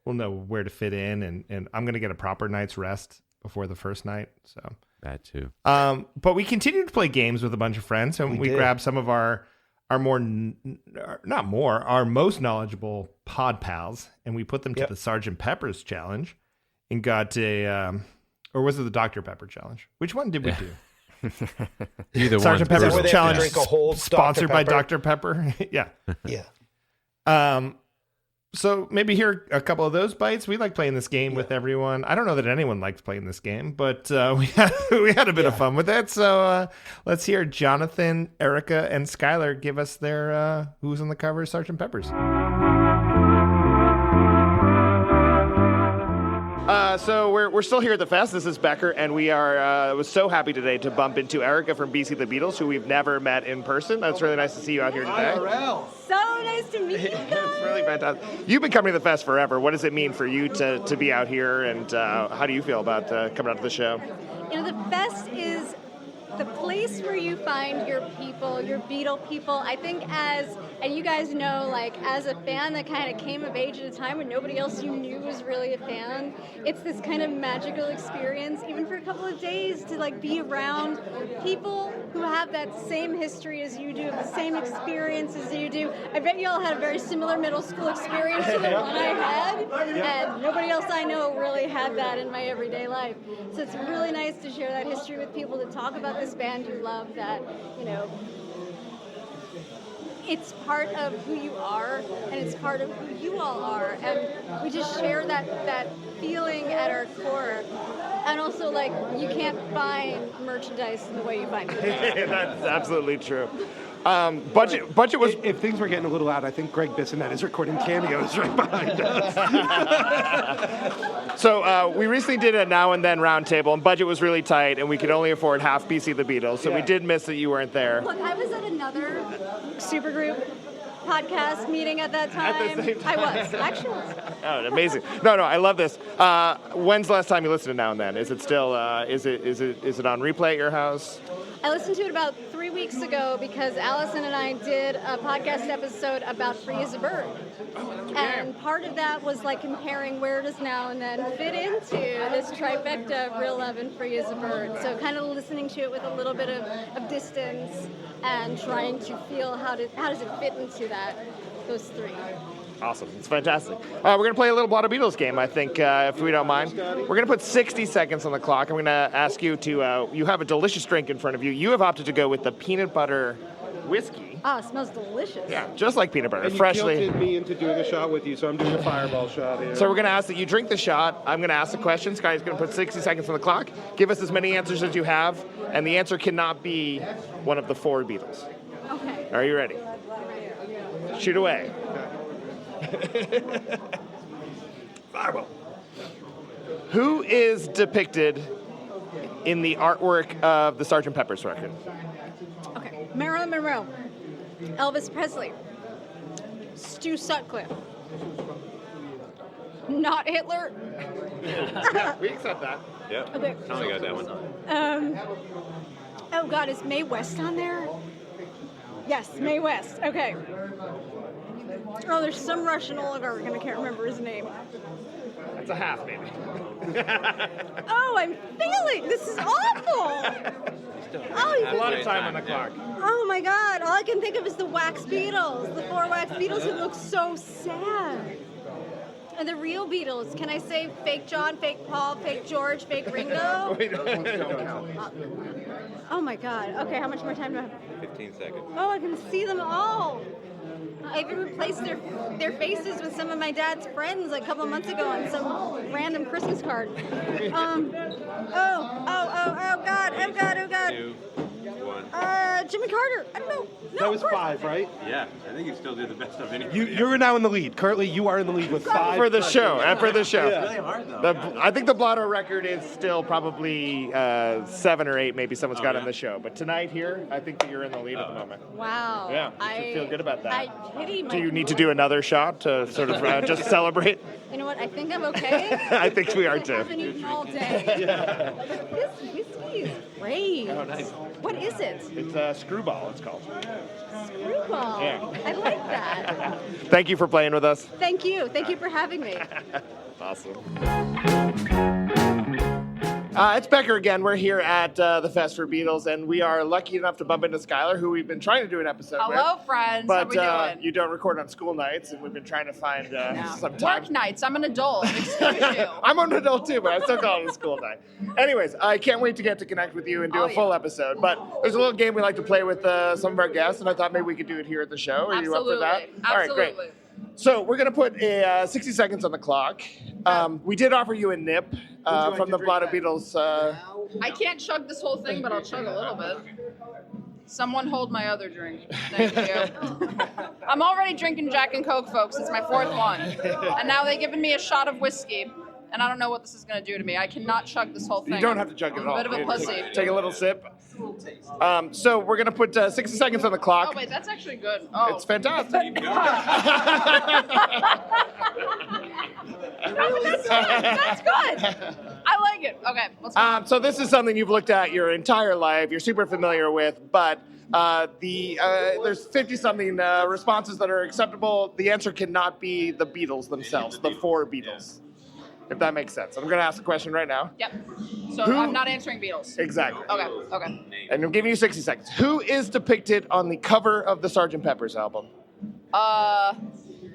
We'll know where to fit in, and I'm gonna get a proper night's rest before the first night. So. That too. But we continued to play games with a bunch of friends, and we did. grabbed some of our most knowledgeable pod pals, and we put them to Yep. the Sergeant Pepper's challenge, and got or was it the Dr. Pepper challenge? Which one did we do? Either Sergeant one's Pepper's where they have to challenge, drink a whole sponsored Dr. by Pepper? Dr. Pepper. Yeah. Yeah. So maybe here are a couple of those bites. We like playing this game with everyone. I don't know that anyone likes playing this game, but we had a bit of fun with it. So let's hear Jonathan, Erica, and Skylar give us their who's on the cover of Sgt. Pepper's. So we're still here at the fest. This is Becker, and we are was so happy today to bump into Erica from BC the Beatles, who we've never met in person. It's really nice to see you out here today. So nice to meet you guys. It's really fantastic. You've been coming to the fest forever. What does it mean for you to be out here, and how do you feel about coming out to the show? You know, the fest is the place where you find your people, your Beatle people. I think and you guys know, like, as a fan that kind of came of age at a time when nobody else you knew was really a fan, it's this kind of magical experience, even for a couple of days, to, like, be around people who have that same history as you do, the same experience as you do. I bet you all had a very similar middle school experience to the one I had, and nobody else I know really had that in my everyday life. So it's really nice to share that history with people, to talk about this band you love, that, you know, it's part of who you are, and it's part of who you all are, and we just share that feeling at our core. And also, like, you can't find merchandise in the way you find it. That's absolutely true. Budget was... If things were getting a little out, I think Greg Bissonette is recording cameos right behind us. So we recently did a Now and Then roundtable, and budget was really tight, and we could only afford half BC the Beatles, so we did miss that you weren't there. Look, I was at another supergroup podcast meeting at that time. At the same time. I was. Actually. Oh, amazing. No, I love this. When's the last time you listened to Now and Then? Is it still, is it on replay at your house? I listened to it about 3 weeks ago because Allison and I did a podcast episode about Free as a Bird. And part of that was, like, comparing where does Now and Then fit into this trifecta of Real Love and Free as a Bird. So kind of listening to it with a little bit of distance and trying to feel how does it fit into those three. Awesome. It's fantastic. We're going to play a little Blotto Beatles game, I think, if we don't mind. We're going to put 60 seconds on the clock. I'm going to ask you to, you have a delicious drink in front of you. You have opted to go with the peanut butter whiskey. Oh, it smells delicious. Yeah, just like peanut butter. And you freshly. guilted me into doing a shot with you, so I'm doing a fireball shot here. So we're going to ask that you drink the shot. I'm going to ask the question. Scotty's going to put 60 seconds on the clock. Give us as many answers as you have, and the answer cannot be one of the four Beatles. Okay. Are you ready? Shoot away. Fireball. Who is depicted in the artwork of the Sgt. Pepper's record? Okay. Marilyn Monroe, Elvis Presley, Stu Sutcliffe, not Hitler. Yeah, we accept that. Yeah. Okay. Tommy got that one. Oh God, is Mae West on there? Yes, Mae West. Okay. Oh, there's some Russian oligarch, and I can't remember his name. That's a half, maybe. Oh, I'm failing. This is awful. A lot of time on the clock. Oh my God! All I can think of is the Wax Beatles, the four Wax Beatles who look so sad. And the real Beatles. Can I say fake John, fake Paul, fake George, fake Ringo? Oh my God. Okay, how much more time do I have? 15 seconds. Oh, I can see them all. I even replaced their faces with some of my dad's friends like a couple of months ago on some random Christmas card. Oh God. 2, 1. Jimmy Carter. I don't know. No, That was 5, right? Yeah, I think you still did the best of any. You're now in the lead. Currently, you are in the lead with 5. For the show, and for the show. It's really hard, though. I think the Blotto record is still probably 7 or 8, maybe someone's got on the show. But tonight here, I think that you're in the lead at the moment. Wow. Yeah, you should feel good about that. I pity Do you need to do another shot to sort of just celebrate? You know what? I think I'm okay. I think we are I too. haven't eaten all day. But this whiskey is great. Oh, nice. What is it? It's Screwball, it's called. Screwball. Yeah. I like that. Thank you for playing with us. Thank you. Thank you for having me. Awesome. It's Becker again. We're here at the Fest for Beatles, and we are lucky enough to bump into Skylar, who we've been trying to do an episode with. Hello, friends. But How we doing? you don't record on school nights, and we've been trying to find some time. Work nights. I'm an adult. Excuse you. I'm an adult too, but I still call it a school night. Anyways, I can't wait to get to connect with you and do a full episode. But there's a little game we like to play with some of our guests, and I thought maybe we could do it here at the show. Are you up for that? Absolutely. All right, great. So we're going to put 60 seconds on the clock. We did offer you a nip from the Blotto Beatles. I can't chug this whole thing, but I'll chug a little bit. Someone hold my other drink. Thank you. I'm already drinking Jack and Coke, folks. It's my fourth one. And now they've given me a shot of whiskey. And I don't know what this is going to do to me. I cannot chug this whole thing. You don't have to chug it at all. I'm a bit of a pussy. Take a little sip. So we're going to put 60 seconds on the clock. Oh, wait, that's actually good. Oh. It's fantastic. That's good. I like it. Okay, let's go. So this is something you've looked at your entire life. You're super familiar with, but there's 50-something responses that are acceptable. The answer cannot be the Beatles themselves, the four Beatles, if that makes sense. I'm going to ask the question right now. Yep. So I'm not answering Beatles. Exactly. Okay. And I'm giving you 60 seconds. Who is depicted on the cover of the Sgt. Pepper's album?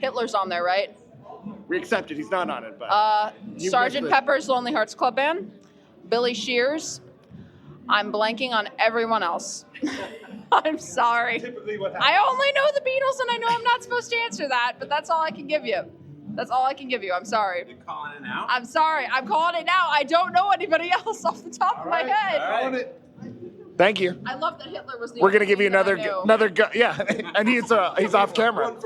Hitler's on there, right? We accept it. He's not on it, but Sgt. Pepper's Lonely Hearts Club Band, Billy Shears. I'm blanking on everyone else. I'm sorry. I only know the Beatles, and I know I'm not supposed to answer that, but that's all I can give you. That's all I can give you. I'm sorry. You're calling it now? I'm sorry. I'm calling it now. I don't know anybody else off the top of my head. All right. Thank you. I love that Hitler was the We're going to only give you thing that I another knew. yeah, and he's off camera.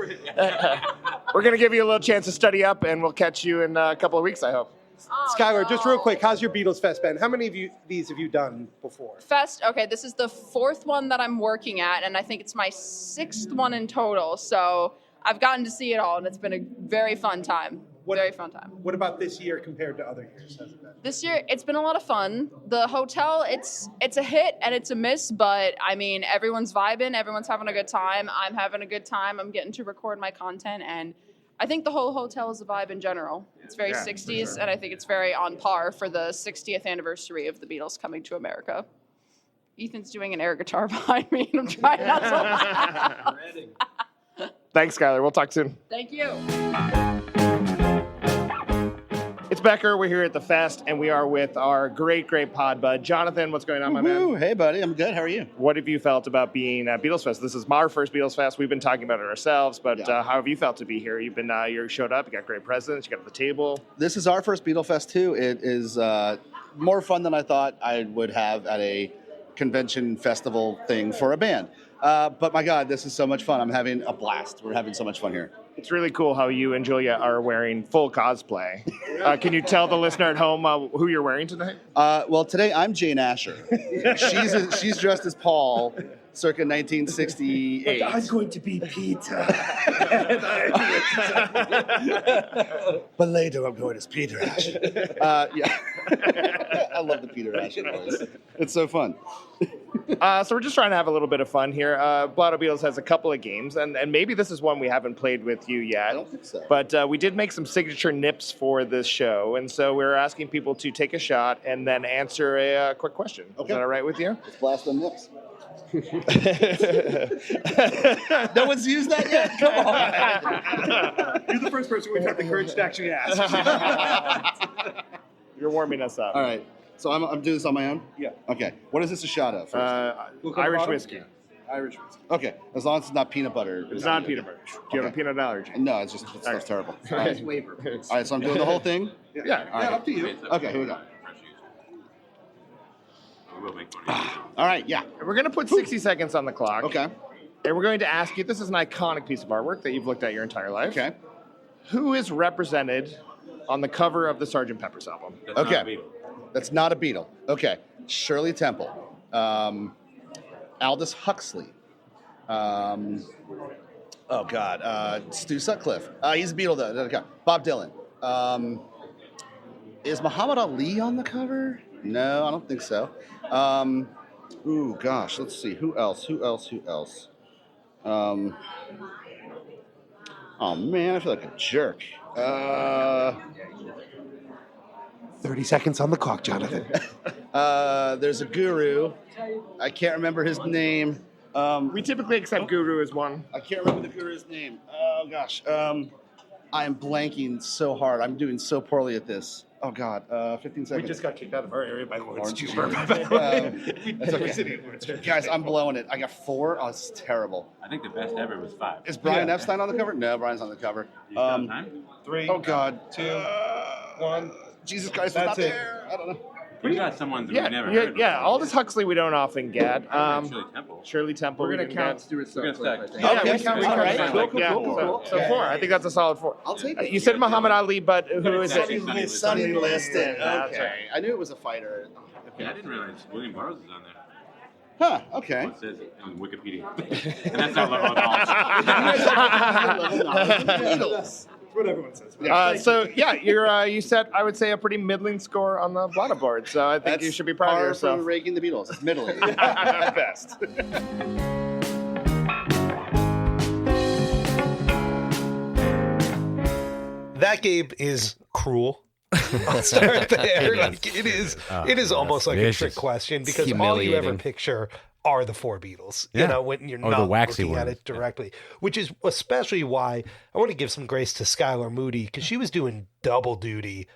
We're going to give you a little chance to study up, and we'll catch you in a couple of weeks, I hope. Oh, Skylar, no. just real quick, how's your Beatles Fest been? How many of these have you done before? Fest, okay, this is the fourth one that I'm working at, and I think it's my sixth one in total. So I've gotten to see it all, and it's been a very fun time. Very fun time. What about this year compared to other years? How's it been? This year, it's been a lot of fun. The hotel, it's a hit and it's a miss, but I mean, everyone's vibing, everyone's having a good time. I'm having a good time. I'm getting to record my content, and I think the whole hotel is a vibe in general. It's very 60s, and I think it's very on par for the 60th anniversary of the Beatles coming to America. Ethan's doing an air guitar behind me, and I'm trying not to laugh. Thanks, Skylar. We'll talk soon. Thank you. It's Becker. We're here at the Fest, and we are with our great pod bud, Jonathan. What's going on, my man? Hey, buddy. I'm good. How are you? What have you felt about being at Beatles Fest? This is our first Beatles Fest. We've been talking about it ourselves, but how have you felt to be here? You've been, you showed up. You got great presents. You got the table. This is our first Beatle Fest, too. It is more fun than I thought I would have at a convention festival thing for a band. But my God, this is so much fun. I'm having a blast. We're having so much fun here. It's really cool how you and Julia are wearing full cosplay. Can you tell the listener at home who you're wearing today? Well, today I'm Jane Asher. She's dressed as Paul, circa 1968. I'm going to be Peter. But later I'm going as Peter Asher. Yeah. I love the Peter Asher voice. It's so fun. So we're just trying to have a little bit of fun here. Blotto Beatles has a couple of games, and maybe this is one we haven't played with you yet. I don't think so. But we did make some signature nips for this show, and so we're asking people to take a shot and then answer a quick question. Okay. Is that all right with you? Let's blast them nips. No one's used that yet? Come on. You're the first person we've had the courage to actually ask. You're warming us up. All right. So I'm doing this on my own? Yeah. Okay. What is this a shot of first? Irish whiskey. Irish whiskey. Okay. As long as it's not peanut butter. It's not peanut butter. Do you have a peanut allergy? No, it's just it's terrible. All right. Flavor. All right, so I'm doing the whole thing? Yeah. All right. Up to you. Okay, here we go. All right, yeah. We're going to put 60 seconds on the clock. Okay. And we're going to ask you, this is an iconic piece of artwork that you've looked at your entire life. Okay. Who is represented on the cover of the Sgt. Pepper's album? Okay. That's not a Beatle. Okay. Shirley Temple. Aldous Huxley. Stu Sutcliffe. He's a Beatle, though. Okay. Bob Dylan. Is Muhammad Ali on the cover? No, I don't think so. Let's see. Who else? Oh, man, I feel like a jerk. 30 seconds on the clock, Jonathan. There's a guru. I can't remember his name. We typically accept guru as one. I can't remember the guru's name. Oh, gosh. I am blanking so hard. I'm doing so poorly at this. Oh God, 15 seconds. We just got kicked out of our area by Lawrence Orange Cheeseburger. That's okay. Guys, I'm blowing it. I got 4. Oh, this is terrible. I think the best ever was 5. Is Brian Epstein on the cover? No, Brian's on the cover. You got time? 3. Oh God. 2. 1. Jesus Christ, That's not it. there. I don't know. We got someone that we never heard Yeah, before. Aldous Huxley we don't often get. Shirley Temple. We're we going to didn't count get. Stuart Sutcliffe, I think. Yeah, Okay, we count all right. Sutcliffe. Cool, Yeah, cool. So 4. I think that's a solid 4. I'll take it. You said Muhammad Ali, but who is it? Sonny Liston. That's Okay. right. I knew it was a fighter. Yeah, I didn't realize William Burroughs is on there. Huh, okay. Well, it says it on Wikipedia. And that's our level of knowledge. Beatles. What everyone says. So yeah, you set I would say a pretty middling score on the Blotto board. So I think you should be proud of Par yourself. for raking the Beatles. It's middling at best. That game is cruel. I'll start there. It is almost like a trick question because all you ever picture are the 4 Beatles. Yeah. You know, when you're Or the not waxy looking at ones. it directly, which is especially why I want to give some grace to Skylar Moody because she was doing double duty.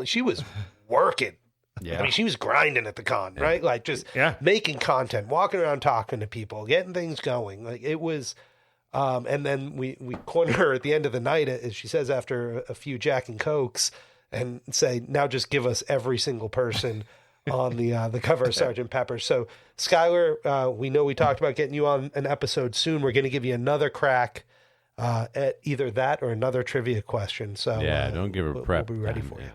She was working. Yeah. I mean, she was grinding at the con, right? Like just making content, walking around talking to people, getting things going. Like it was, and then we corner her at the end of the night, as she says, after a few Jack and Cokes, and say, now just give us every single person on the cover of Sgt. Pepper. So Skylar, we know we talked about getting you on an episode soon. We're going to give you another crack at either that or another trivia question. So yeah, don't give her prep. We'll be ready for you.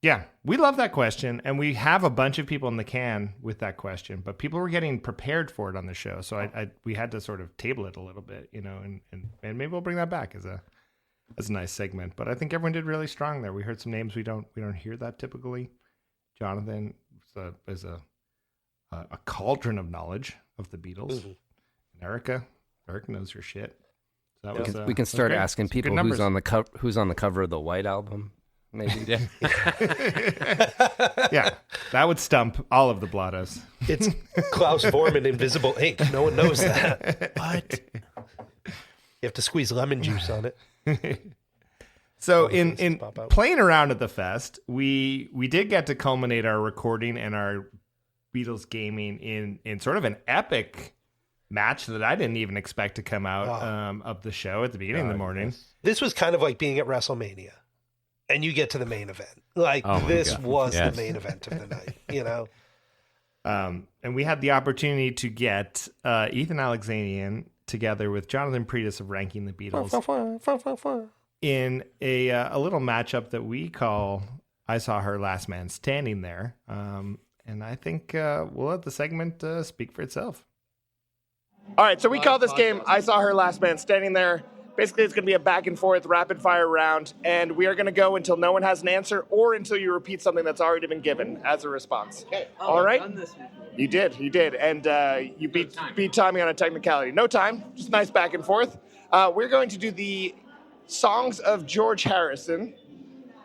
Yeah, we love that question, and we have a bunch of people in the can with that question, but people were getting prepared for it on the show, so we had to sort of table it a little bit, you know, and maybe we'll bring that back as a nice segment. But I think everyone did really strong there. We heard some names we don't hear that typically. Jonathan is a cauldron of knowledge of the Beatles. And Erica knows her shit. So that was, we can start okay. asking Some good people numbers. who's on the cover of the White Album. Maybe. Yeah, that would stump all of the Blottos. It's Klaus Vormann Invisible Ink. No one knows that. But you have to squeeze lemon juice on it. So in playing around at the fest, we did get to culminate our recording and our Beatles gaming in sort of an epic match that I didn't even expect to come out of the show at the beginning of the morning. This was kind of like being at WrestleMania. And you get to the main event. Like, this was the main event of the night, you know? And we had the opportunity to get Ethan Alexanian together with Jonathan Pretis of Ranking the Beatles in a little matchup that we call I Saw Her Last Man Standing There. And I think we'll let the segment speak for itself. All right, so we call this game I Saw Her Last Man Standing There. Basically, it's going to be a back and forth rapid fire round, and we are going to go until no one has an answer or until you repeat something that's already been given as a response. Okay. All right? You did, and you beat Tommy on a technicality. No time, just nice back and forth. We're going to do the songs of George Harrison,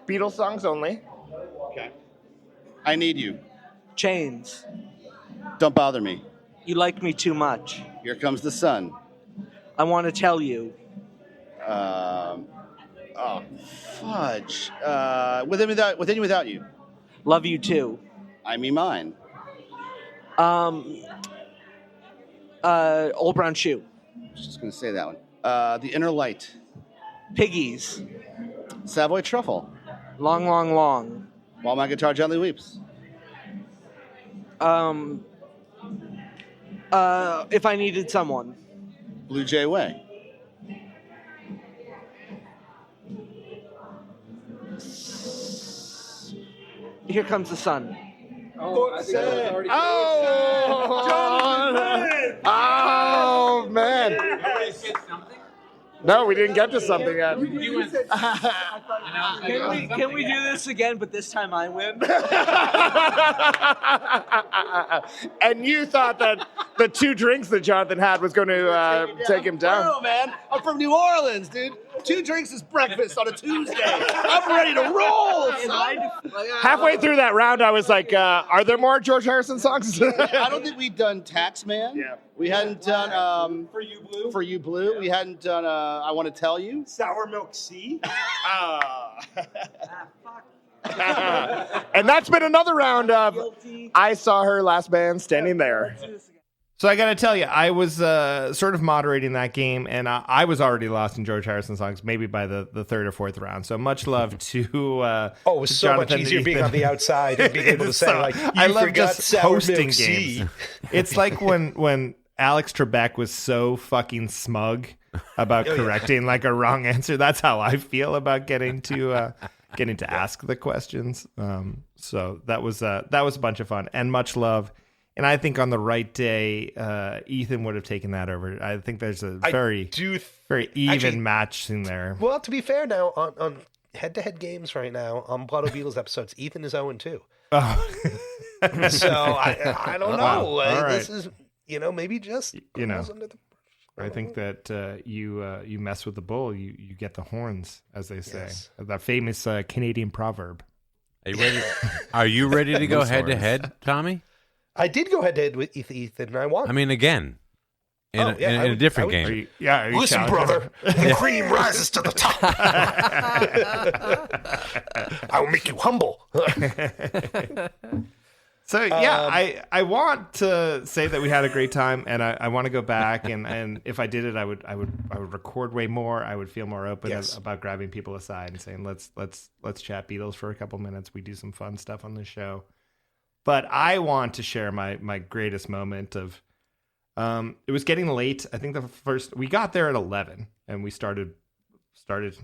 Beatles songs only. Okay. I Need You. Chains. Don't Bother Me. You Like Me Too Much. Here Comes the Sun. I Want to Tell You. Fudge. Within You Without You. Love You Too. I Me Mine. Old Brown Shoe. I was just going to say that one. The Inner Light. Piggies. Savoy Truffle. Long, Long, Long. While My Guitar Gently Weeps. If I Needed Someone. Blue Jay Way. Here Comes the Sun. Oh, I think that was already Oh, man. No, we didn't get to something yet. Can we do this again, but this time I win? And you thought that the 2 drinks that Jonathan had was going to take him down. No, man. I'm from New Orleans, dude. 2 drinks is breakfast on a Tuesday. I'm ready to roll, son. Halfway through that round, I was like, are there more George Harrison songs? I don't think we'd done Taxman. Yeah. We hadn't done For You Blue. We hadn't done I Want to Tell You. Sour Milk Sea. And that's been another round of I Saw Her Last Band Standing There. So I got to tell you, I was sort of moderating that game, and I was already lost in George Harrison songs, maybe by the third or fourth round. So much love to it was so Jonathan much easier being on the outside and being able to say, So- like, you I love forgot just sour hosting milk games. C. It's like when Alex Trebek was so fucking smug about correcting like a wrong answer. That's how I feel about getting to ask the questions. So that was a bunch of fun and much love. And I think on the right day, Ethan would have taken that over. I think there's a very even match in there. Well, to be fair now, on head-to-head games right now, on Blotto Beatles episodes, Ethan is 0-2. Oh. So I don't know. Wow. All right. This is, maybe just... I think that you mess with the bull, you get the horns, as they say. Yes. That famous Canadian proverb. Are you ready? Are you ready to go head to head, Tommy? I did go head-to-head with Ethan, and I won. I mean, again, in a different game. Are you Listen, brother, the cream rises to the top. I will make you humble. So yeah, I want to say that we had a great time, and I want to go back and if I did it, I would record way more. I would feel more open about grabbing people aside and saying let's chat Beatles for a couple minutes. We do some fun stuff on the show, but I want to share my greatest moment of. It was getting late. I think we got there at 11, and we started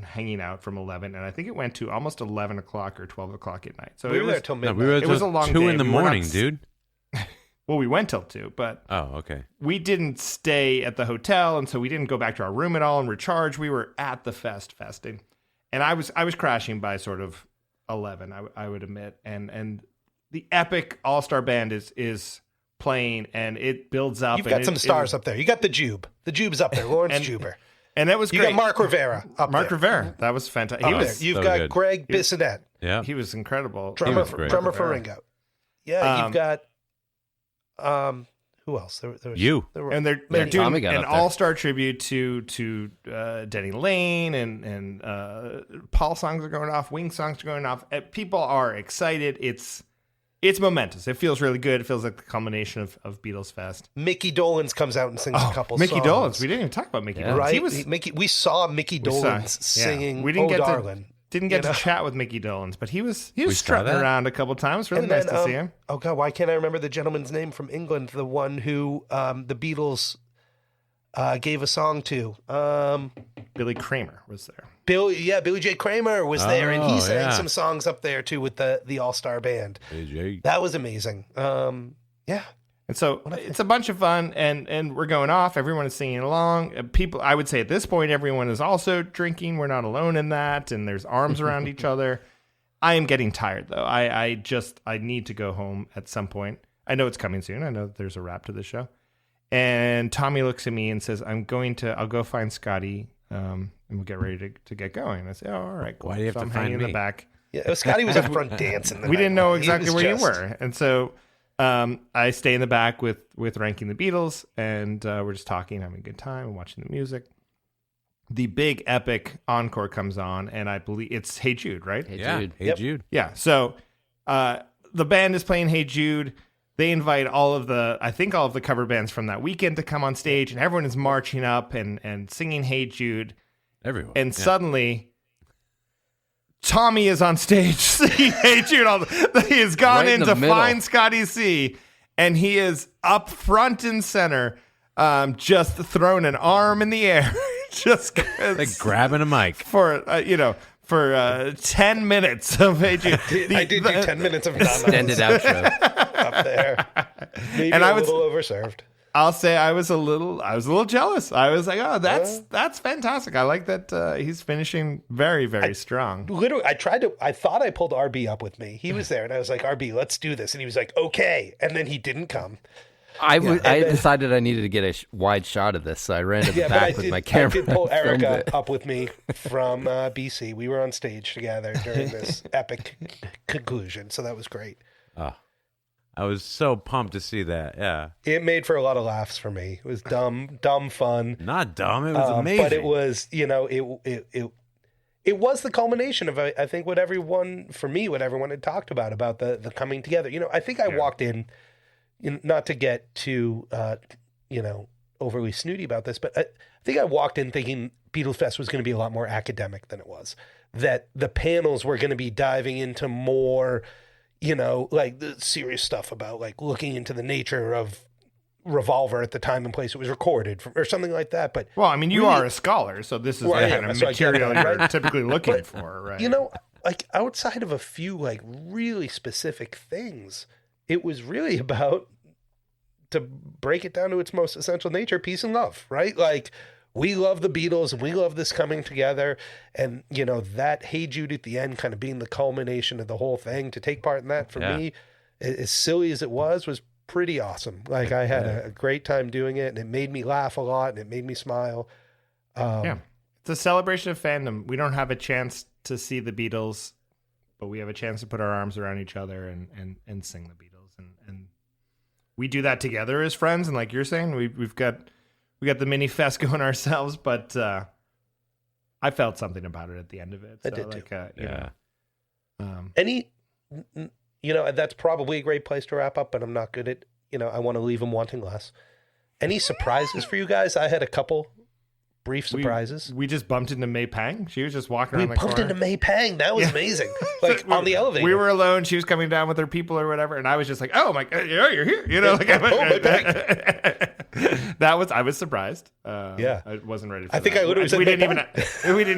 hanging out from 11, and I think it went to almost 11 o'clock or 12 o'clock at night. So we were there till midnight. It was a long 2 day. in the morning, dude. Well, we went till 2, but okay. We didn't stay at the hotel, and so we didn't go back to our room at all and recharge. We were at the festing, and I was crashing by sort of 11. I would admit, and the epic all-star band is playing, and it builds up. You've got some stars up there. You got the Jube. The Jube's up there. Lawrence Juber. And that was great. You got Mark Rivera up Mark there. Rivera. That was fantastic. You've got Greg Bissonette. Yeah. He was incredible. Drummer for Ringo. Yeah, you've got who else? There was you. And they're doing an all-star tribute to Denny Lane, and Paul songs are going off, Wing songs are going off. People are excited. It's momentous. It feels really good. It feels like the culmination of Beatles Fest. Mickey Dolenz comes out and sings a couple Mickey songs. Dolenz. We didn't even talk about Mickey Dolenz. Right? We saw Mickey Dolenz singing Darlin'. Didn't get to chat with Mickey Dolenz, but he was strutting around a couple times. Really nice to see him. Oh, God, why can't I remember the gentleman's name from England? The one who the Beatles gave a song to. Billy Kramer was there. Billy J. Kramer was there, and he sang some songs up there too with the All-Star Band. That was amazing. Yeah. And so it's a bunch of fun, and we're going off. Everyone is singing along. People, I would say at this point, everyone is also drinking. We're not alone in that, and there's arms around each other. I am getting tired, though. I need to go home at some point. I know it's coming soon. I know there's a wrap to the show. And Tommy looks at me and says, I'll go find Scotty, and we'll get ready to get going. I say, all right, cool. Why do you have to find in me? the back. Yeah, Scotty was up front dancing. We didn't know exactly where you were. And so I stay in the back with Ranking the Beatles, and we're just talking, having a good time, and watching the music. The big epic encore comes on, and I believe it's Hey Jude, right? Hey Jude. Yeah. So the band is playing Hey Jude. They invite all of the cover bands from that weekend to come on stage, and everyone is marching up and singing Hey Jude. Everyone. And suddenly, Tommy is on stage singing Hey Jude. He has gone in to find Scotty C, and he is up front and center, just throwing an arm in the air, just like grabbing a mic for 10 minutes of Hey Jude. I did do 10 minutes of extended outro up there. Maybe and a little overserved. I'll say I was a little jealous. I was like, oh, that's fantastic. I like that he's finishing very, very strong. Literally, I thought I pulled RB up with me. He was there, and I was like, RB, let's do this. And he was like, okay. And then he didn't come. I decided I needed to get a wide shot of this, so I ran to the back with my camera. I did pull Erica up with me from BC. We were on stage together during this epic conclusion, so that was great. I was so pumped to see that. Yeah, it made for a lot of laughs for me. It was dumb fun. Not dumb. It was amazing. But it was, it was the culmination of, I think, what everyone had talked about the coming together. I think I walked in, not to get too, overly snooty about this, but I think I walked in thinking Beatlesfest was going to be a lot more academic than it was. That the panels were going to be diving into more, like the serious stuff about like looking into the nature of Revolver at the time and place it was recorded or something like that. But well, I mean, you are a scholar, so this is the kind of material you're right? typically looking for, right? Like outside of a few like really specific things, it was really about, to break it down to its most essential nature, peace and love, right? Like, we love the Beatles and we love this coming together. And, that Hey Jude at the end kind of being the culmination of the whole thing, to take part in that for me, as silly as it was pretty awesome. Like, I had a great time doing it, and it made me laugh a lot and it made me smile. It's a celebration of fandom. We don't have a chance to see the Beatles, but we have a chance to put our arms around each other and sing the Beatles. And we do that together as friends. And like you're saying, we got the mini fest going ourselves, but I felt something about it at the end of it. So, I did too. That's probably a great place to wrap up, but I'm not good at, I want to leave them wanting less. Any surprises for you guys? I had a couple brief surprises. We just bumped into May Pang. She was just walking around the corner. We bumped into May Pang. That was amazing. Like on the elevator. We were alone. She was coming down with her people or whatever. And I was just like, oh my God, you're here. May Pang. I was surprised. I wasn't ready for I think I literally said we didn't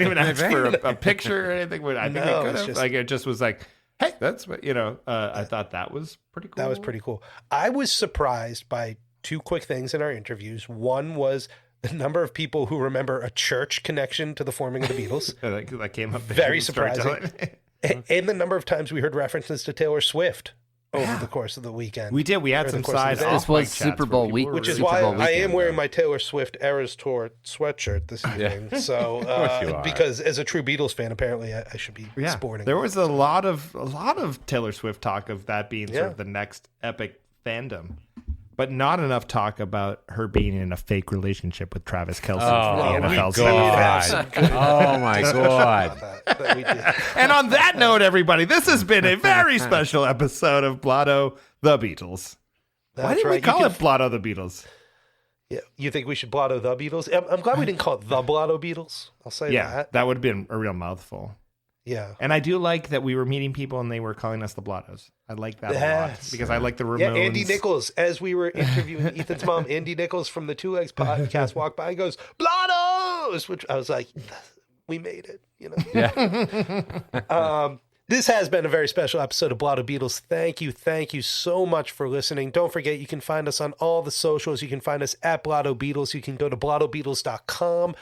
even ask for a picture or anything. I think we could have. Like, it just was like, hey, that's what, I thought that was pretty cool. That was pretty cool. I was surprised by two quick things in our interviews. One was the number of people who remember a church connection to the forming of the Beatles. that came up very surprising. And the number of times we heard references to Taylor Swift over the course of the weekend. We did. We had some side. This was Super Bowl week, which is why I am wearing my Taylor Swift Eras Tour sweatshirt this evening. So, because as a true Beatles fan, apparently I should be sporting. There was a lot of Taylor Swift talk of that being sort of the next epic fandom. But not enough talk about her being in a fake relationship with Travis Kelce for the NFL semifinals. Oh, my God. And on that note, everybody, this has been a very special episode of Blotto the Beatles. Why did we call it Blotto the Beatles? Yeah, you think we should Blotto the Beatles? I'm glad we didn't call it the Blotto Beatles. I'll say that. Yeah, that would have been a real mouthful. Yeah. And I do like that we were meeting people and they were calling us the Blottos. I like that a lot because I like the Ramones. Yeah, Andy Nichols, as we were interviewing Ethan's mom, Andy Nichols from the Two Legs podcast walked by and goes, Blottos! Which I was like, we made it, Yeah. This has been a very special episode of Blotto Beatles. Thank you so much for listening. Don't forget, you can find us on all the socials. You can find us at Blotto Beatles. You can go to blottobeatles.com.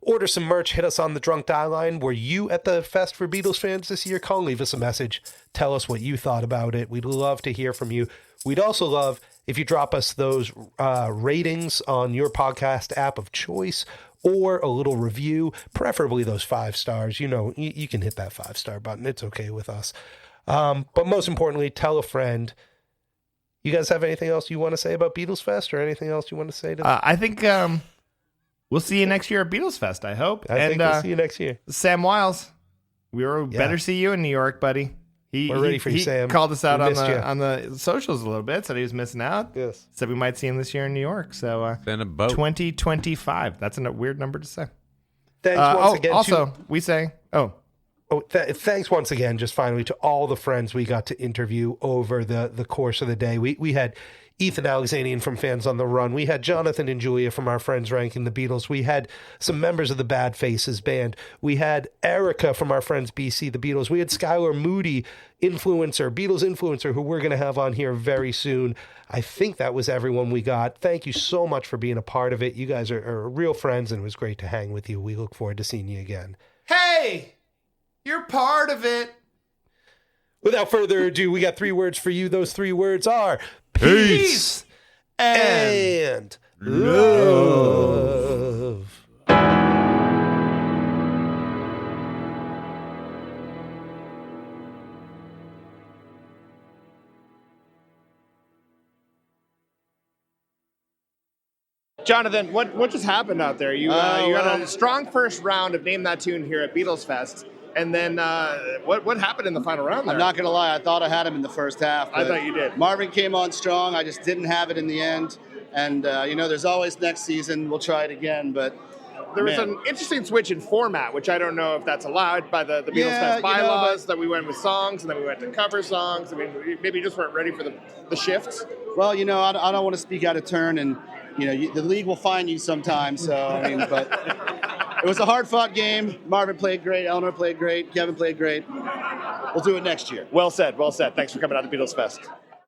Order some merch, hit us on the Drunk Dial line. Were you at the Fest for Beatles Fans this year? Call, leave us a message. Tell us what you thought about it. We'd love to hear from you. We'd also love if you drop us those ratings on your podcast app of choice or a little review, preferably those 5 stars. You can hit that 5-star button. It's okay with us. But most importantly, tell a friend. You guys have anything else you want to say about Beatles Fest or anything else you want to say to them? I think... we'll see you next year at Beatles Fest, I hope. I think we'll see you next year. Sam Wiles, better see you in New York, buddy. We're ready for you, Sam. He called us out on the socials a little bit, said he was missing out. Yes. Said we might see him this year in New York. So Then a boat. 2025. That's a weird number to say. Thanks once again. Also, we say, thanks once again, just finally, to all the friends we got to interview over the course of the day. We had Ethan Alexanian from Fans on the Run. We had Jonathan and Julia from our friends ranking the Beatles. We had some members of the Bad Faces band. We had Erica from our friends BC the Beatles. We had Skylar Moody, Beatles influencer, who we're going to have on here very soon. I think that was everyone we got. Thank you so much for being a part of it. You guys are real friends, and it was great to hang with you. We look forward to seeing you again. Hey, you're part of it. Without further ado, we got 3 words for you. Those 3 words are peace and love. Jonathan, what just happened out there? You got a strong first round of Name That Tune here at Beatles Fest. And then what happened in the final round there? I'm not going to lie. I thought I had him in the first half. I thought you did. Marvin came on strong. I just didn't have it in the end. And, there's always next season. We'll try it again. But there was an interesting switch in format, which I don't know if that's allowed by the Beatles Fest bylaws, that we went with songs and then we went to cover songs. I mean, maybe you just weren't ready for the shifts. Well, I don't want to speak out of turn, and, the league will find you sometimes. So, but it was a hard-fought game. Marvin played great. Eleanor played great. Kevin played great. We'll do it next year. Well said. Well said. Thanks for coming out to Beatles Fest.